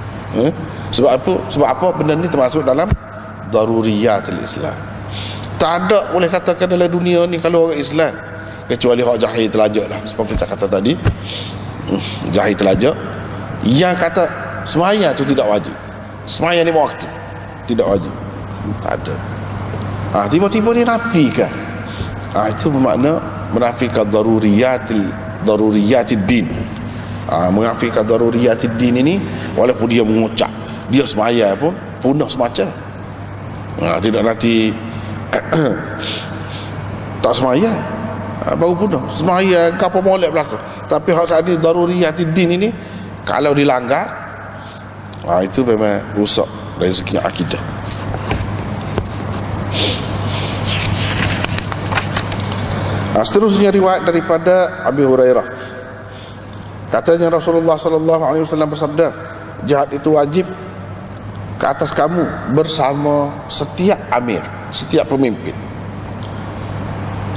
Sebab apa benda ni termasuk dalam daruriyatul Islam. Tak ada boleh katakan dalam dunia ni kalau orang Islam, kecuali hak jahil telajak lah, sebab kita kata tadi jahil telajak yang kata semaya tu tidak wajib, semaya 5 waktu tidak wajib, tak ada. Tiba-tiba dia nafikan. Itu bermakna menafikan daruriyatid din. Menafikan daruriyatid din ini, walaupun dia mengucap dia semaya pun punah semacam. Tidak nanti tak semaya baru punah, semaya ke apa molek belakang. Tapi hak saat ini daruriyatid din ini kalau dilanggar, itu memang rusak dari segi akidah. Seterusnya riwayat daripada Abi Hurairah, katanya Rasulullah sallallahu alaihi wasallam bersabda, jihad itu wajib ke atas kamu bersama setiap amir, setiap pemimpin,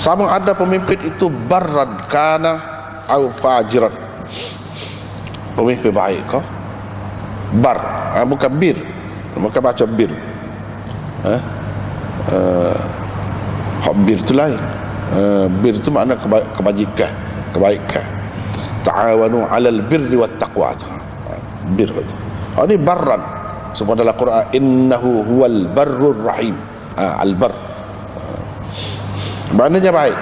sama ada pemimpin itu barran kana au fajiran, pemimpin baik ke bar, bukan bir, bukan baca bir, hak bir tu lain. Bir itu makna kebajikan, kebaikan. Ta'awanu 'alal birri wat taqwa. Bir itu. Ini barran. Sebab dalam Quran innahu huwal barrur rahim. Al-bar. Maknanya baik.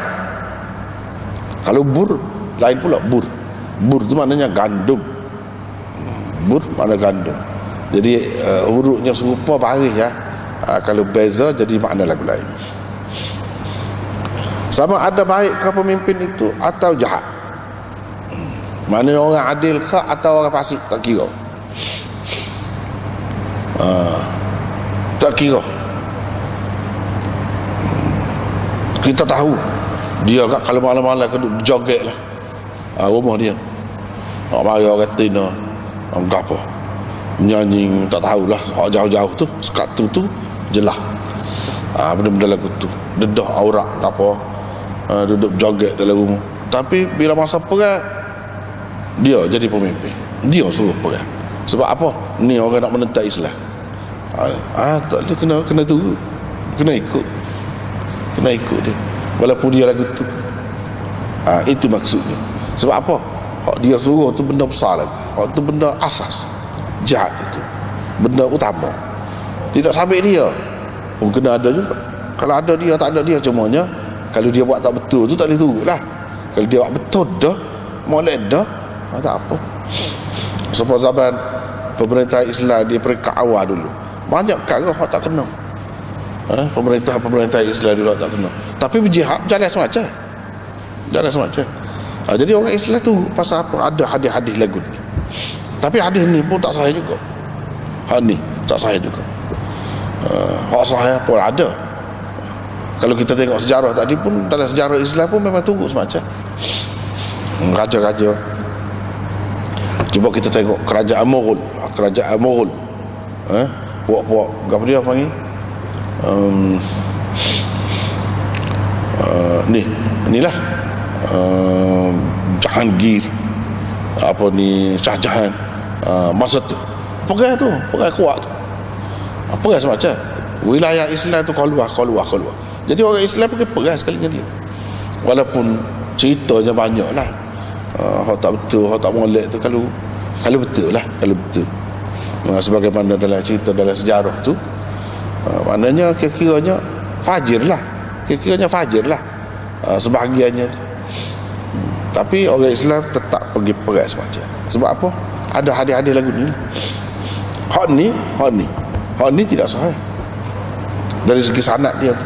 Kalau bur lain pula bur. Bur itu maknanya gandum. Bur makna gandum. Jadi hurufnya serupa baris ya. Kalau beza jadi makna lagu lain. Sama ada baik ke pemimpin itu atau jahat. Mana orang adil ke atau orang fasik, tak kira. Tak kira. Kita tahu dia kat kalau malam-malam duduk joget lah rumah dia. Mari orang Tina orang apa menyanyi, tak tahulah jauh-jauh tu sekat tu jelas benda-benda lagu tu dedah aurat apa, duduk joget dalam rumah. Tapi bila masa perang dia jadi pemimpin, dia suruh perang. Sebab apa? Ni orang nak menentang Islam. Tak boleh, kena tunggu, kena ikut dia walaupun dia lagu tu. Itu maksudnya. Sebab apa? Hak dia suruh tu benda besar lagi. Hak tu benda asas jihad, itu benda utama. Tidak sampai dia pun kena ada juga. Kalau ada dia, tak ada dia, cumanya kalau dia buat tak betul tu tak boleh turut lah. Kalau dia buat betul dah, molek dah, tak apa. Sebab zaman pemerintah Islam di peringkat awal dulu, banyak perkara hak tak kena. Pemerintah Islam dulu tak kena. Tapi berjihad jalan semacam. Jadi orang Islam tu pasal apa? Ada hadis-hadis lagu ni. Tapi hadis ni pun tak sahih juga. Hak ni tak sahih juga. Hak sahih pun ada. Kalau kita tengok sejarah tadi pun, dalam sejarah Islam pun memang tunggu semacam raja-raja. Cuba kita tengok kerajaan Mughal. Puak-puak apa dia panggil? Inilah Jahangir, apa ni, Shah Jahan, masa tu perang kuat tu, perang semacam wilayah Islam tu keluar. Jadi orang Islam pergi perang sekali dengan dia, walaupun ceritanya banyak lah. Hak tak betul, hak tak molek tu kalau betul lah, sebagaimana dalam cerita dalam sejarah tu, maknanya kira-kiranya fajir lah, sebahagiannya. Tapi orang Islam tetap pergi perang semacam. Sebab apa? Ada hadis-hadis lagu ni. Hak ni tidak sahih dari segi sanad dia tu.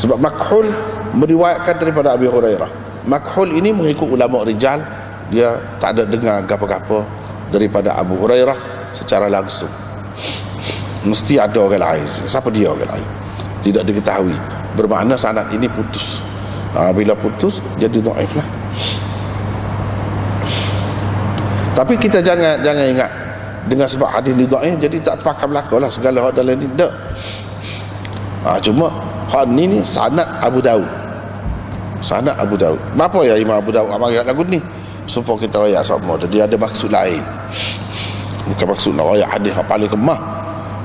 Sebab Makhul meriwayatkan daripada Abi Hurairah. Makhul ini mengikut ulama rijal, dia tak ada dengar apa-apa daripada Abu Hurairah secara langsung. Mesti ada orang lain. Siapa dia orang lain? Tidak diketahui. Bermakna sanad ini putus. Bila putus jadi dhaif lah. Tapi kita jangan ingat dengan sebab hadis ni dhaif jadi tak terpakai belaka lah segala hal dalam ni. Tak. Cuma hal ni sanad Abu Daud. Kenapa ya Imam Abu Daud amari lagu ni? Supaya kita royak sama. Dia ada maksud lain. Bukan maksud nak royak hadis yang paling kemah.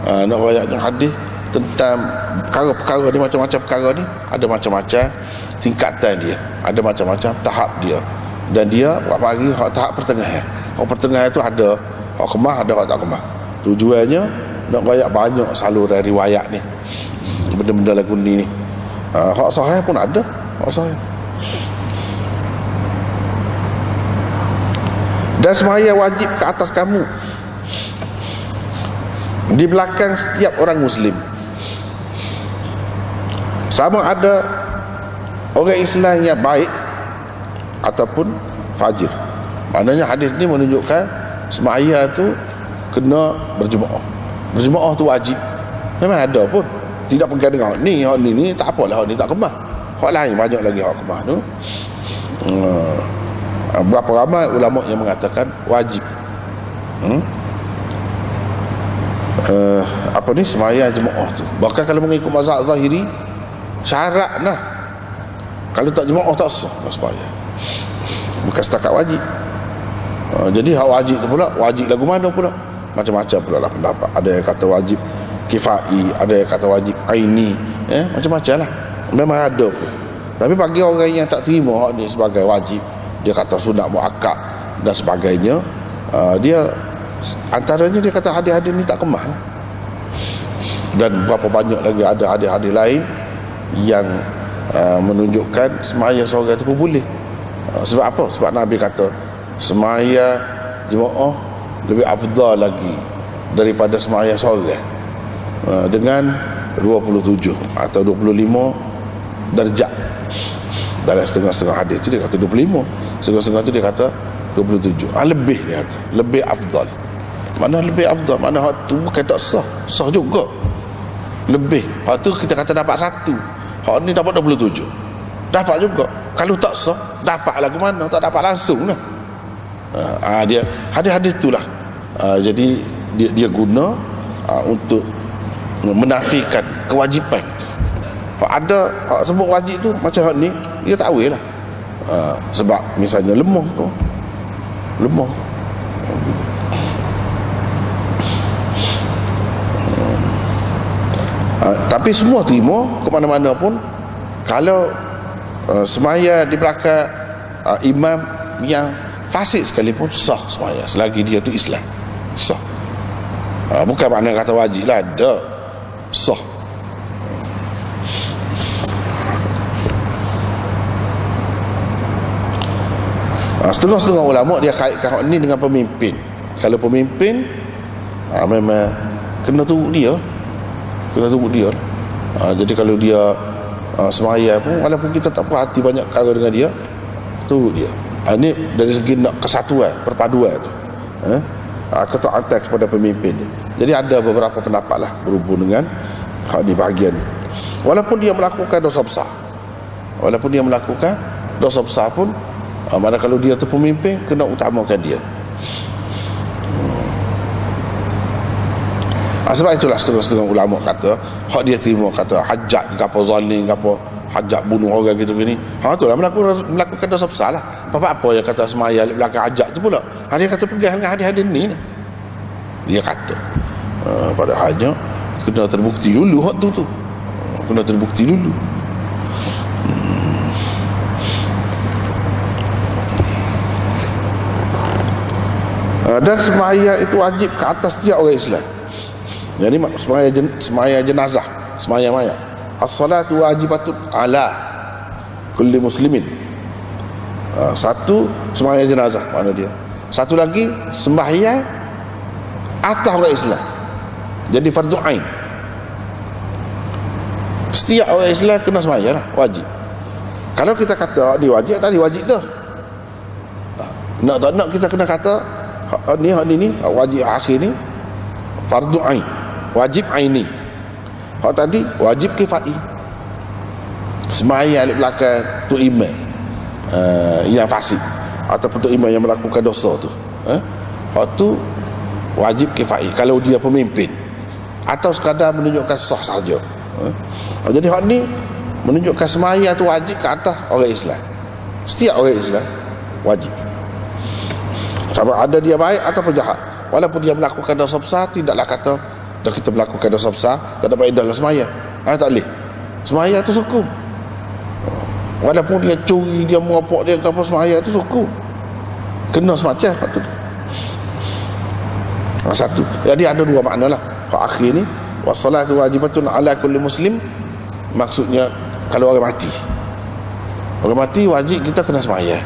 Nak royak hadis tentang perkara-perkara ni, macam-macam perkara ni ada macam-macam tingkatan dia, ada macam-macam tahap dia, dan dia buat mari tahap pertengahan. Pertengahan itu ada hak kemah, ada hak tak kemah. Tujuannya nak royak banyak saluran riwayat ni, benda-benda lagu ni. Hak sahih pun ada, hak sahih. Dan semaya wajib ke atas kamu di belakang setiap orang Muslim, sama ada orang Islam yang baik ataupun fajir. Maknanya hadis ni menunjukkan semaya tu kena berjemaah. Berjemaah tu wajib. Memang ada pun. Tidak pegang dengan hak ni tak apalah, hak ni tak kemah. Hak lain banyak lagi hak kemah tu. Berapa ramai ulama yang mengatakan wajib. Semaya jemaah tu. Bahkan kalau mengikut mazhab Zahiri, syarat lah. Kalau tak jemaah tak sah semaya. Bukan setakat wajib. Jadi hak wajib tu pula, wajib lagu mana pula? Macam-macam pula lah pendapat. Ada yang kata wajib kifai, ada yang kata wajib aini, macam-macam lah. Memang ada pun. Tapi bagi orang yang tak terima hak ni sebagai wajib, dia kata sunat muakkad dan sebagainya, dia antaranya dia kata hadis-hadis ni tak kemah. Dan berapa banyak lagi ada hadis-hadis lain yang menunjukkan semaya seorang itu pun boleh. Sebab apa? Sebab Nabi kata semaya jemaah lebih afdal lagi daripada sembahyang seorang dengan 27 atau 25 darjat. Dalam setengah-setengah hadis tu dia kata 25, setengah-setengah tu dia kata 27. Lebih dia kata, lebih afdal. Mana lebih afdal? Mana hak tu bukan tak sah, sah juga. Lebih. Hak tu kita kata dapat 1. Hak ni dapat 27. Dapat juga. Kalau tak sah, dapat lagu mana? Tak dapat langsung lah. Dia hadis-hadis itulah. Jadi dia guna untuk menafikan kewajipan itu. Hak ada hak sebut wajib tu macam hak ni dia tak boleh lah. Sebab misalnya lemah tu. Lemah. Tapi semua terima ke mana-mana pun kalau semaya di belakang imam yang fasik sekalipun sah semaya selagi dia tu Islam. Sah. Bukan makna kata wajib lah, ada sah. Setengah-setengah ulama dia kaitkan hak ni dengan pemimpin. Kalau pemimpin memang kena tunggu dia. Kena tunggu dia. Jadi kalau dia semaya pun, walaupun kita tak puas hati banyak perkara dengan dia, tunggu dia. Ini dari segi nak kesatuan, perpaduan tu. Ketaatan kepada pemimpin tu. Jadi ada beberapa pendapat lah berhubung dengan hak ni bahagian ni. Walaupun dia melakukan dosa besar, walaupun dia melakukan dosa besar pun, mana kalau dia tu pemimpin, kena utamakan dia. Sebab itulah setengah-setengah ulama kata hak dia terima, kata hajat ke apa, zalim ke apa, hajat bunuh orang gitu gini. Itulah melakukan dosa besar lah. Apa yang kata semaya belakang hajat tu pula. Dia kata pegang dengan hadis-hadis ni. Dia kata pada hajat kena terbukti dulu hak tu. Kena terbukti dulu. Dan semaya itu wajib ke atas setiap orang Islam. Jadi semaya jenazah, semaya mayat. As-salatu wajibatun ala kulli muslimin. Satu semaya jenazah, mana dia? Satu lagi sembahyang atas orang Islam. Jadi fardu ain. Setiap orang Islam kena sembahyang lah, wajib. Kalau kita kata dia wajib, tadi wajib dah. Nak tak nak kita kena kata ni wajib akhir ni fardu ain, wajib aini. Hak tadi wajib kifai. Sembahyang di belakang tu imam yang fasik ataupun tu imam yang melakukan dosa tu, hak tu wajib kifai kalau dia pemimpin, atau sekadar menunjukkan sah saja. Jadi hak ni menunjukkan sembahyang tu wajib ke atas orang Islam. Setiap orang Islam wajib. Sama ada dia baik ataupun jahat, walaupun dia melakukan dosa besar, tidaklah kata dah kita melakukan dosa besar tak ada faedah lah semaya. Tak boleh. Semaya tu hukum. Walaupun dia curi, dia merapok, dia apa, semaya tu hukum. Kena semacam tu. Satu. Jadi ada dua makna lah. Hak akhir ni wassalatu wajibatun ala kulli muslim, maksudnya kalau orang mati. Orang mati wajib kita kena semaya.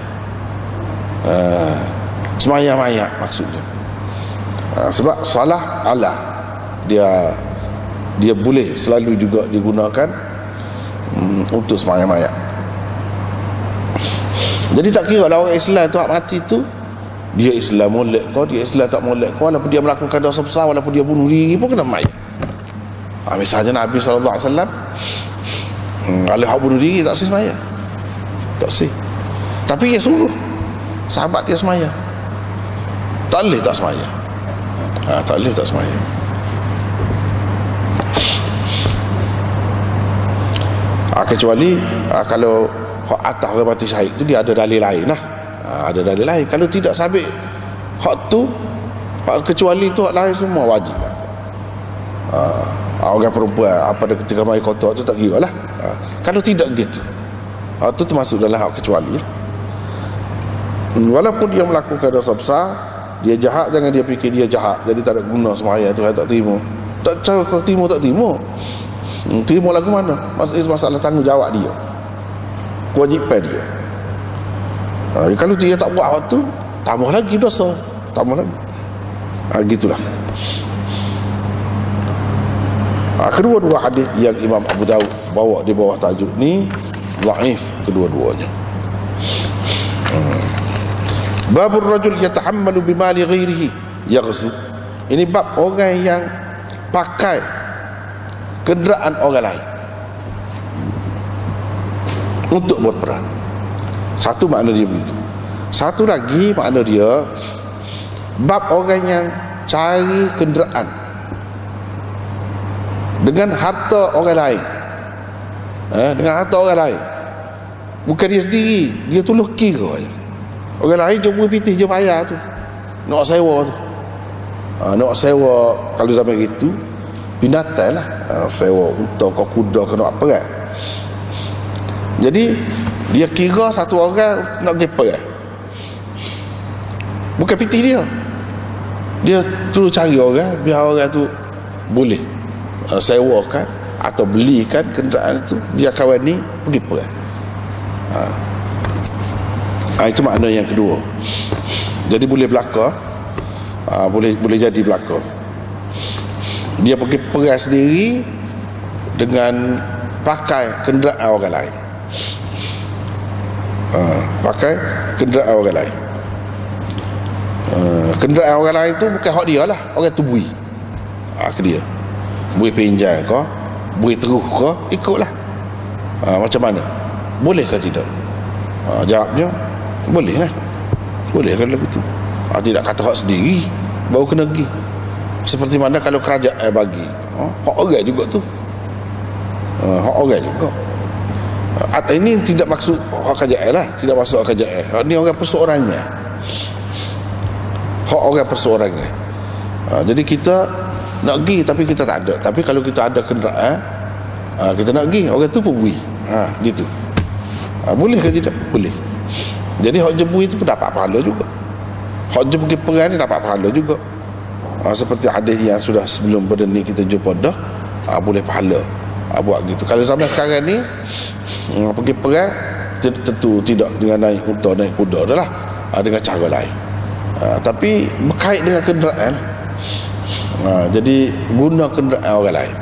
Semaya mayat maksudnya. Sebab salah ala dia boleh selalu juga digunakan untuk semaya mayat. Jadi tak kira lah orang Islam tu hak mati tu, dia Islam molek kau, dia Islam tak molek kau, walaupun dia melakukan dosa besar, walaupun dia bunuh diri pun kena mayat. Misalnya Nabi SAW, kalau hak bunuh diri tak sih semaya, tak sih. Tapi dia suruh sahabat dia semaya. Tak boleh tak semaya. Tak boleh tak semaya. Kecuali kalau hak atas orang mati syahid tu dia ada dalil lain lah. Ada dalil lain. Kalau tidak sabit hak tu, hak kecuali tu hak lain semua wajib lah. Orang perempuan pada ketika mai kotor tu tak kira lah. Kalau tidak gitu, hak tu termasuk dalam hak kecuali. Walaupun dia melakukan dosa besar, dia jahat, jangan dia fikir dia jahat jadi tak ada guna semaya tu, tak terima. Tak cara kau terima tak terima. Terima lagu mana? Masalah tanggungjawab dia, kewajipan dia. Kalau dia tak buat waktu, tambah lagi dosa, tambah lagi. Gitulah. Kedua-dua hadis yang Imam Abu Daud bawa di bawah tajuk ni dhaif kedua-duanya. Babur rajul yatahammalu bimali ghairihi yaghzu. Ini bab orang yang pakai kenderaan orang lain untuk buat perang. Satu makna dia begitu. Satu lagi makna dia bab orang yang cari kenderaan dengan harta orang lain. Dengan harta orang lain. Bukan dia sendiri, dia tolong kira. Orang lain jumpa pitih je payah tu. Nak sewa tu. Nak sewa kalau zaman itu binatang lah. Sewa unta ke kuda ke nak perang. Jadi dia kira satu orang nak pergi perang. Bukan pitih dia. Dia terus cari orang biar orang tu boleh sewakan atau belikan kenderaan itu biar kawan ni pergi perang. Itu makna yang kedua. Jadi boleh berlaku, boleh jadi berlaku. Dia pergi perang sendiri dengan pakai kenderaan orang lain. Pakai kenderaan orang lain. Kenderaan orang lain tu bukan hak dia lah, orang tu beri ke dia. Beri pinjam ke, beri terus ke, ikutlah. Macam mana? Boleh ke tidak? Jawabnya boleh lah. Boleh kalau begitu. Tidak kata hak sendiri baru kena pergi. Seperti mana kalau kerajaan bagi, hak orang juga tu. Hak orang juga. Ini tidak maksud hak kerajaan lah, tidak maksud hak kerajaan. Ini orang perseorangan. Hak orang perseorangan. Jadi kita nak pergi tapi kita tak ada. Tapi kalau kita ada kenderaan, kita nak pergi, orang tu pun beri. Gitu. Boleh ke tidak? Boleh. Jadi hak jebui itu pun dapat pahala juga. Hak je pergi perang ni dapat pahala juga. Seperti hadis yang sudah sebelum pada ni kita jumpa dah, boleh pahala buat gitu. Kalau zaman sekarang ni pergi perang tentu tidak dengan naik unta, naik kuda dah lah, dengan cara lain. Tapi berkait dengan kenderaan. Jadi guna kenderaan orang lain,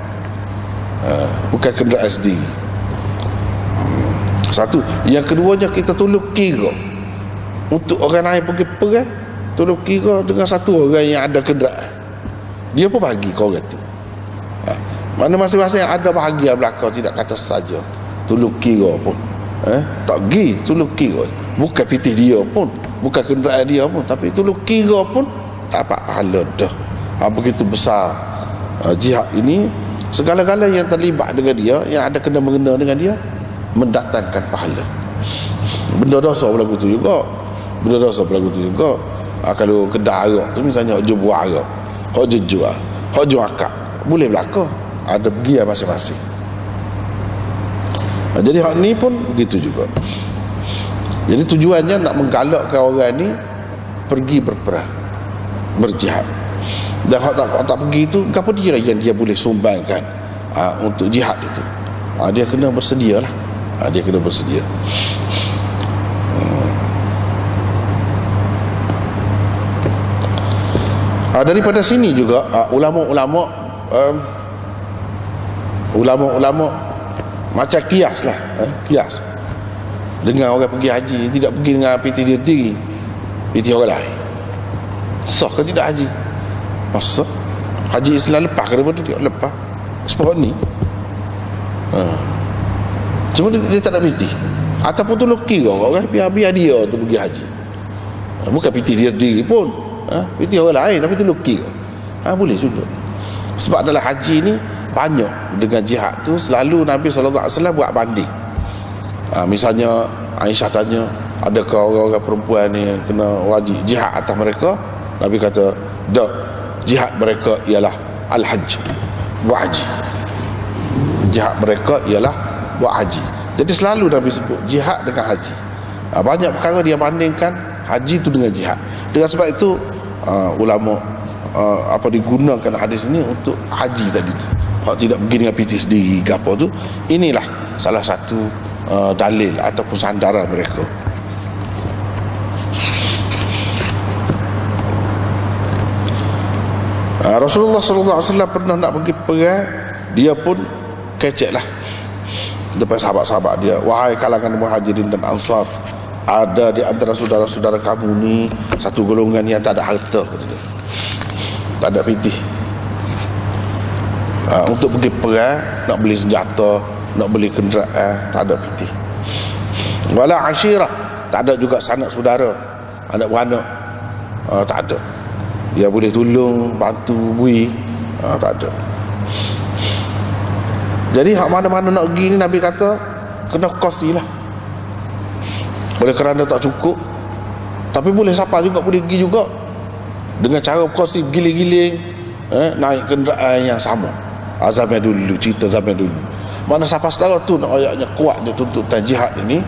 bukan kenderaan sendiri. Satu. Yang keduanya kita tolong kira untuk orang lain pergi perang, tolong kira dengan satu orang yang ada kenderaan. Dia pun bagi ke orang tu. Mana masing-masing ada bahagia belakang, tidak kata saja tolong kira pun. Tak pergi tolong kira. Bukan pitih dia pun, bukan kenderaan dia pun, tapi tolong kira pun dapat pahala dah. Begitu besar jihad ini. Segala-gala yang terlibat dengan dia, yang ada kena-mengena dengan dia, mendatangkan pahala. Benda dosa berlaku tu juga. Benda dosa berlaku tu juga. Kalau kedai arak tu misalnya hak jual buah arak, hak jual, hak jual akak, boleh berlaku. Ada bagian masing-masing. Jadi hak ni pun begitu juga. Jadi tujuannya nak menggalakkan orang ni pergi berperang, berjihad. Dan hak tak pergi itu, apa dia yang dia boleh sumbangkan untuk jihad itu? Dia kena bersedia lah. Dia kena bersedia. Daripada sini juga ulama-ulama macam kias lah, kias dengan orang pergi haji, tidak pergi dengan piti dia sendiri, piti orang lain. Sah ke tidak haji? Masa haji Islam lepas ke daripada dia? Lepas sport ni. Cuma dia tak nak piti. Ataupun tu kira orang biar dia tu pergi haji. Bukan piti dia sendiri pun, piti orang lain, tapi tu kira. Boleh juga. Sebab dalam haji ni banyak dengan jihad tu selalu Nabi SAW buat banding. Misalnya Aisyah tanya, adakah orang-orang perempuan ni kena wajib jihad atas mereka? Nabi kata, dak, jihad mereka ialah al-hajj, buat haji. Jihad mereka ialah buat haji. Jadi selalu Nabi sebut jihad dengan haji. Banyak perkara dia bandingkan haji tu dengan jihad. Dengan sebab itu ulama digunakan hadis ini untuk haji tadi tu. Hak tidak pergi dengan piti sendiri ke apa tu. Inilah salah satu dalil ataupun sandaran mereka. Rasulullah SAW pernah nak pergi perang dia pun kecek lah depan sahabat-sahabat dia, wahai kalangan muhajirin dan ansar, ada di antara saudara-saudara kamu ni satu golongan yang tak ada harta, tak ada pitih, untuk pergi perang, nak beli senjata, nak beli kenderaan, tak ada pitih. Wala ashirah, tak ada juga sanak saudara, anak beranak, tak ada. Dia boleh tolong, bantu, bui, tak ada. Jadi hak mana-mana nak pergi ni, Nabi kata kena kosi lah. Oleh kerana tak cukup, tapi boleh siapa juga boleh pergi juga dengan cara kosi giling-giling, naik kenderaan yang sama. Zaman dulu, cerita zaman dulu. Mana siapa saudara tu nak ayatnya kuat dia tuntutan jihad ini,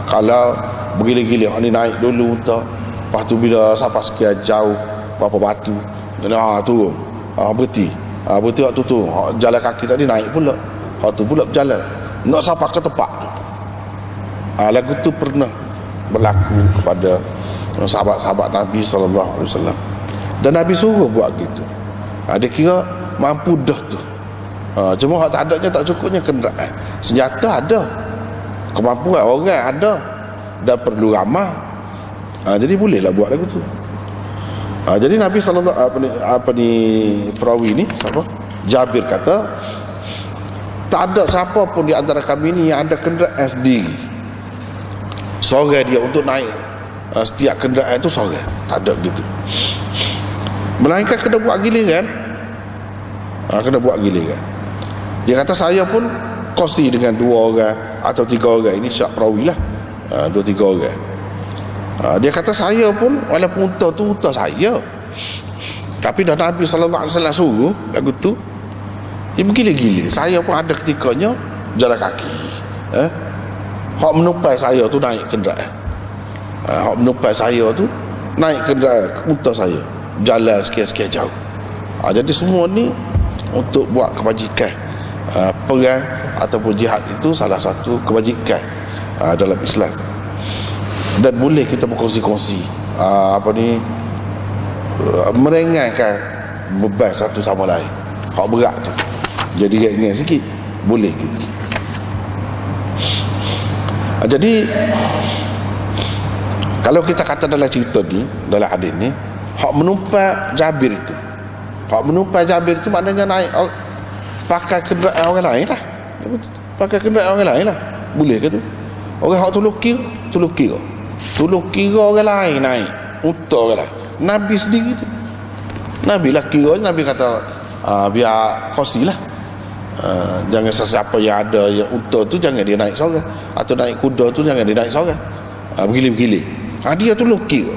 kalau bergiling-giling ni naik dulu tak, lepas tu bila siapa sekian jauh berapa batu, turun, berhenti, berhenti waktu tu jalan kaki tadi naik pula, waktu pula berjalan nak sampai ke tempat. Lagu tu pernah berlaku kepada sahabat-sahabat Nabi SAW, dan Nabi suruh buat gitu. Dia kira mampu dah tu, cuma hak tak adanya, tak cukupnya kenderaan, senjata ada, kemampuan orang ada, dan perlu ramah, jadi bolehlah buat lagu tu. Jadi Nabi sallallahu perawi ni siapa? Jabir kata, tak ada siapa pun di antara kami ni yang ada kenderaan sendiri, seorang dia untuk naik setiap kenderaan itu seorang, tak ada gitu. Melainkan kena buat giliran, kena buat giliran. Dia kata saya pun kongsi dengan 2 orang atau 3 orang, ini syak perawi lah, 2-3 orang. Dia kata saya pun walaupun unta tu unta saya, tapi dah Nabi SAW suruh lagu tu, dia bergila-gila. Saya pun ada ketikanya jalan kaki, hak menumpai saya tu naik kenderaan, hak menumpai saya tu naik kenderaan unta saya, jalan sekian-sekian jauh. Jadi semua ni untuk buat kebajikan. Perang ataupun jihad itu salah satu kebajikan dalam Islam, dan boleh kita berkongsi-kongsi meringankan beban satu sama lain. Hak berat tu jadi ringan sikit, boleh gitu. Jadi kalau kita kata dalam cerita ni, dalam hadis ni, hak menumpai Jabir itu, maknanya naik pakai kenderaan orang lain lah, pakai kenderaan orang lain lah, boleh ke tu? Orang hak tolong kira orang lain naik unta orang lain. Nabi sendiri tu, Nabi lah kira, Nabi kata biar kosi lah, jangan sesiapa yang ada yang unta tu jangan dia naik seorang, atau naik kuda tu jangan dia naik seorang, bergilir-gilir. Dia tu kira.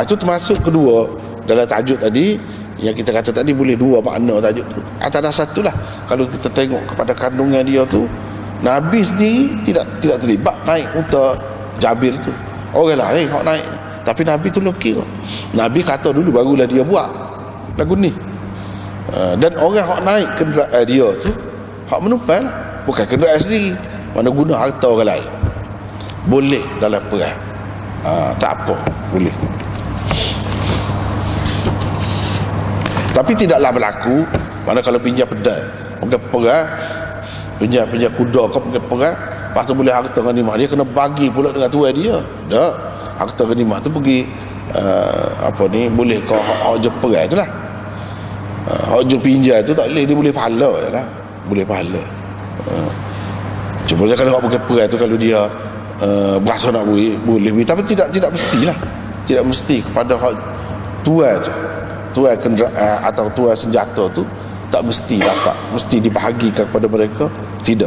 Itu termasuk kedua dalam tajuk tadi yang kita kata tadi, boleh 2 makna tajuk tu. Atas dasar itulah kalau kita tengok kepada kandungan dia tu, Nabi sendiri tidak terlibat naik unta Jabir tu, orang lain hak naik, tapi Nabi tu kira. Nabi kata dulu barulah dia buat lagu ni. Dan orang hak naik kenderaan dia tu hak menumpai lah, bukan kenderaan sendiri, mana guna harta orang lain. Boleh dalam perang, tak apa, boleh. Tapi tidaklah berlaku mana kalau pinjam pedal pergi perang, pinjam kuda kau pergi perang, lepas tu boleh harta ghanimah dia kena bagi pula dengan tuan dia. Tak, harta ghanimah tu pergi boleh kau hak je perang tu lah, hak je pinjam tu tak boleh, dia boleh pahala je lah, boleh pahala. Cuma kalau hak pergi perang tu, kalau dia berasa nak boleh, tapi tidak mestilah, tidak mesti kepada hak tuan tu, tuan kenderaan atau tuan senjata tu tak mesti dapat, mesti dibahagikan kepada mereka, tidak.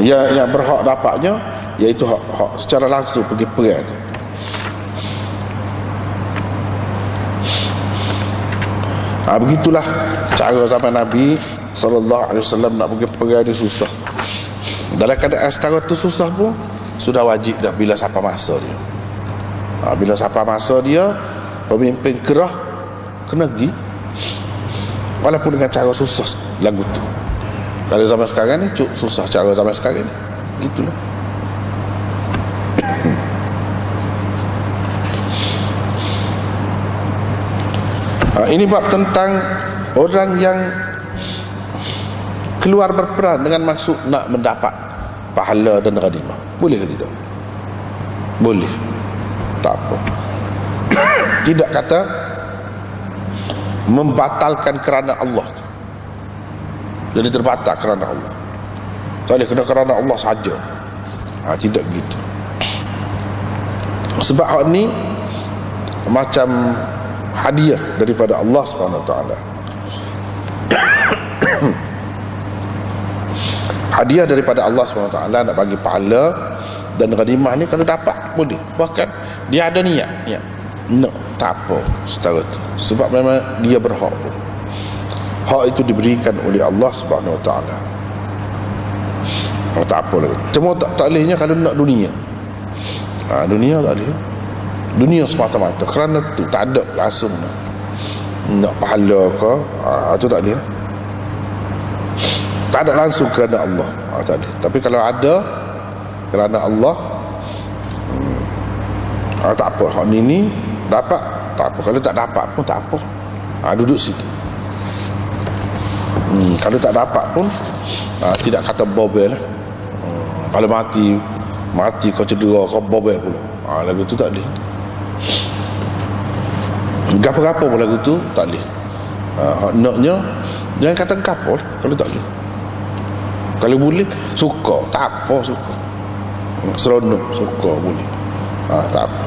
Yang berhak dapatnya iaitu hak secara langsung pergi perang tu. Begitulah cara zaman Nabi SAW nak pergi perang ni susah. Dalam keadaan setara tu susah pun sudah wajib dah bila sampai masa dia. Bila sampai masa dia, pemimpin kerah kena pergi, walaupun dengan cara susah lagu tu. Kalau zaman sekarang ni susah cara zaman sekarang ni, gitulah. Ini bab tentang orang yang keluar berperang dengan maksud nak mendapat pahala dan ghanimah. Boleh ke tidak? Boleh. Tak apa. Tidak kata membatalkan kerana Allah. Jadi terbatal kerana Allah. Tak boleh kena kerana Allah saja. Tidak gitu. Sebab hak ni macam hadiah daripada Allah Subhanahu Wa Taala. Hadiah daripada Allah Subhanahu Wa Taala nak bagi pahala dan ghanimah ni kalau dapat boleh. Bahkan dia ada niat. No, tak apa setara tu. Sebab memang dia berhak pun. Hak itu diberikan oleh Allah Subhanahu Wa Taala. Tak apa lagi. Cuma tak bolehnya kalau nak dunia. Dunia tak boleh. Dunia semata-mata. Kerana tu tak ada langsung nak pahala ke, tu tak boleh. Tak ada langsung kerana Allah. Tak boleh. Tapi kalau ada kerana Allah, tak apa. Hak ni dapat, tak apa. Kalau tak dapat pun tak apa. Duduk situ. Kalau tak dapat pun tidak kata bobel lah. Kalau mati kau cedera, kau bobel pula. Lagu tu tak boleh. Gapa-gapa pun lagu tu tak boleh. Naknya jangan kata gapa lah kalau tak boleh. Kalau boleh suka, tak apa suka. Seronok suka boleh. Tak apa.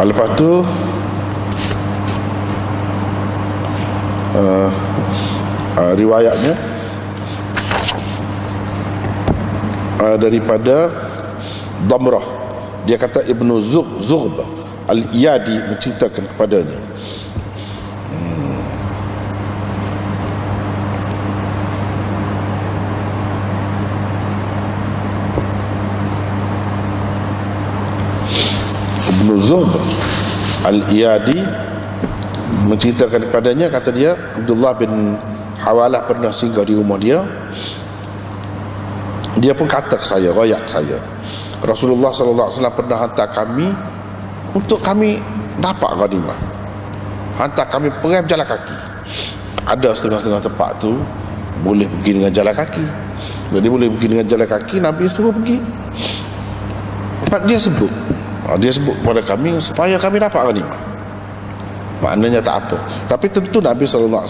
Lepas tu riwayatnya daripada Damrah, dia kata Ibnu Zughb Al-Iyadi menceritakan kepadanya, Ibnu Zughb Al-Iyadi menceritakan kepadanya, kata dia Abdullah bin Hawalah pernah singgah di rumah dia. Dia pun kata ke saya, rakyat saya, Rasulullah SAW pernah hantar kami untuk kami dapat ghanimah. Hantar kami pergi berjalan kaki. Ada setengah-setengah tempat tu boleh pergi dengan jalan kaki. Jadi boleh pergi dengan jalan kaki, Nabi suruh pergi. Sebab dia sebut kepada kami supaya kami dapat ghanimah. Maknanya tak apa. Tapi tentu Nabi SAW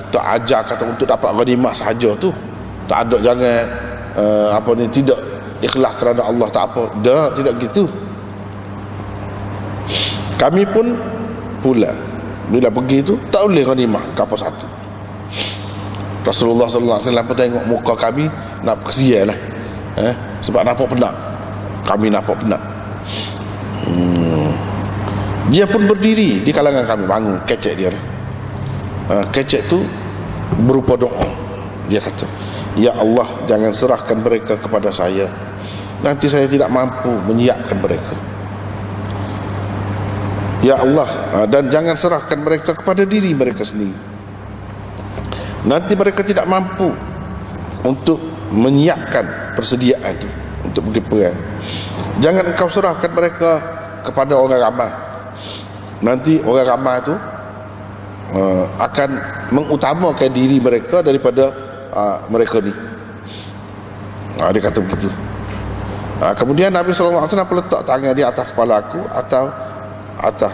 tak ajar kata untuk dapat ghanimah sahaja tu. Tak ada, jangan tidak ikhlas kerana Allah, tak apa. Dah, tidak gitu. Kami pun pula bila pergi tu tak boleh ghanimah kapal satu. Rasulullah SAW pun tengok muka kami nak kesian lah. Sebab nampak penat. Kami nampak penat. Dia pun berdiri di kalangan kami, bangun, kecek dia. Kecek tu berupa doa. Dia kata, ya Allah, jangan serahkan mereka kepada saya, nanti saya tidak mampu menyiapkan mereka. Ya Allah, dan jangan serahkan mereka kepada diri mereka sendiri, nanti mereka tidak mampu untuk menyiapkan persediaan itu untuk pergi perang. Jangan engkau serahkan mereka kepada orang ramai, nanti orang ramai itu akan mengutamakan diri mereka daripada mereka ni. Dia kata begitu. Kemudian Nabi SAW letak tangan di atas kepala aku atau atas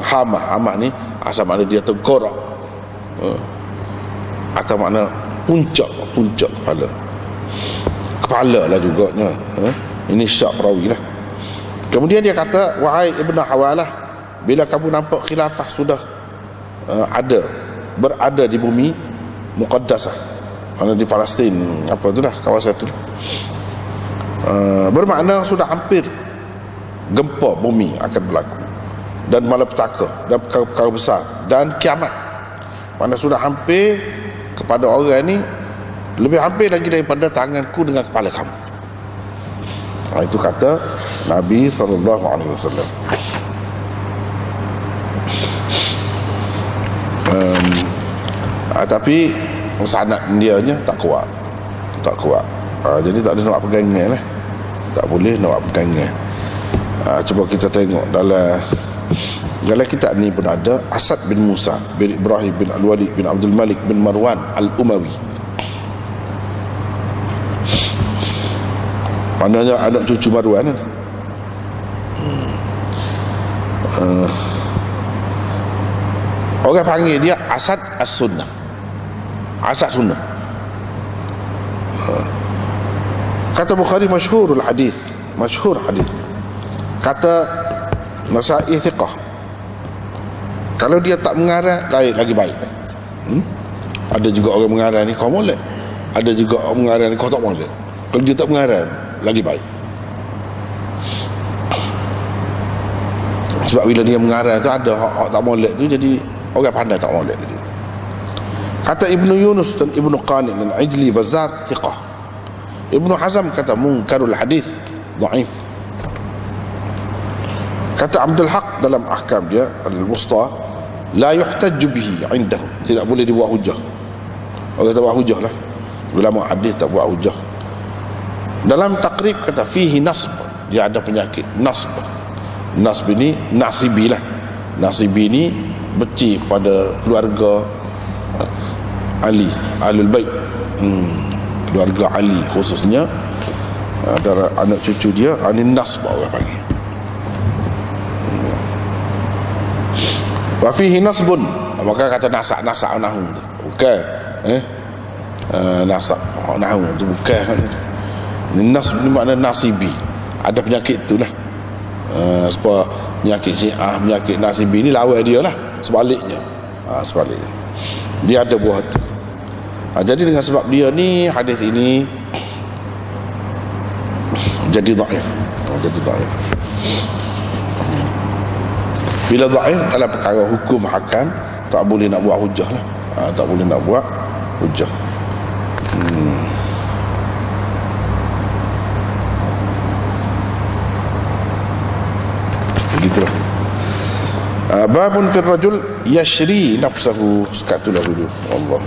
hamah ni asal makna dia tengkorak, atau makna puncak kepala lah juganya. Ini syak perawi lah. Kemudian dia kata, wahai Ibnu Hawalah, bila kamu nampak khilafah sudah berada di bumi Muqaddasah, mana di Palestin, apa tu dah kawasan tu, bermakna sudah hampir gempa bumi akan berlaku, dan malapetaka dan perkara besar dan kiamat. Mana sudah hampir kepada orang ni, lebih hampir lagi daripada tanganku dengan kepala kamu. Itu kata Nabi SAW. Tapi sanad dia nya tak kuat. Jadi tak ada nak pegangan lah. tak boleh nak buat pegangan. Cuba kita tengok dalam kitab ni pun ada Asad bin Musa bin Ibrahim bin Al-Walid bin Abdul Malik bin Marwan Al-Umawi. Maknanya anak cucu Marwan. Orang panggil dia Asad As-Sunnah. Asad Sunnah. Kata Bukhari masyhurul hadis. Masyhur hadis. Kata Nasa'i thiqah. Kalau dia tak mengarang lagi baik. Ada juga orang mengarang ni kau molek. Ada juga orang mengarang ni kau tak molek. Kalau dia tak mengarang lagi baik. Sebab bila dia mengarang tu ada hak tak molek tu, jadi orang pandai tak molek tadi. Kata Ibnu Yunus dan Ibnu Qani dan Ijli Bazzar thiqah. Ibnu Hazm kata munkarul hadis, dhaif. Kata Abdul Haq dalam ahkam dia Al-Wusta, la yuhtajju bihi indahum, tidak boleh dibuat hujah. Orang tak buat hujah lah, ulama hadis tak buat hujah. Dalam takrib kata fihi nasb, dia ada penyakit nasb. Nasb ini nasibi lah. Nasibi ini benci kepada keluarga Ali, Ahlul Bait, keluarga Ali khususnya, antara anak cucu dia, ini nasb orang panggil. Wa fihi nasbun, maka kata nasak nahu tu bukan nasak nahu tu bukan. Nasb ni makna nasibi, ada penyakit itulah. Sebab penyakit Syiah, penyakit nasibi ni lawan dia lah, sebaliknya. Sebaliknya dia ada buah tu. Jadi dengan sebab dia ni, hadis ini jadi dhaif. Jadi dhaif. Bila dhaif dalam perkara hukum hakam, tak boleh nak buat hujah lah. Tak boleh nak buat hujah. Begitulah. Babun fil rajul yashri nafsahu, sekatulah dulu. Allah.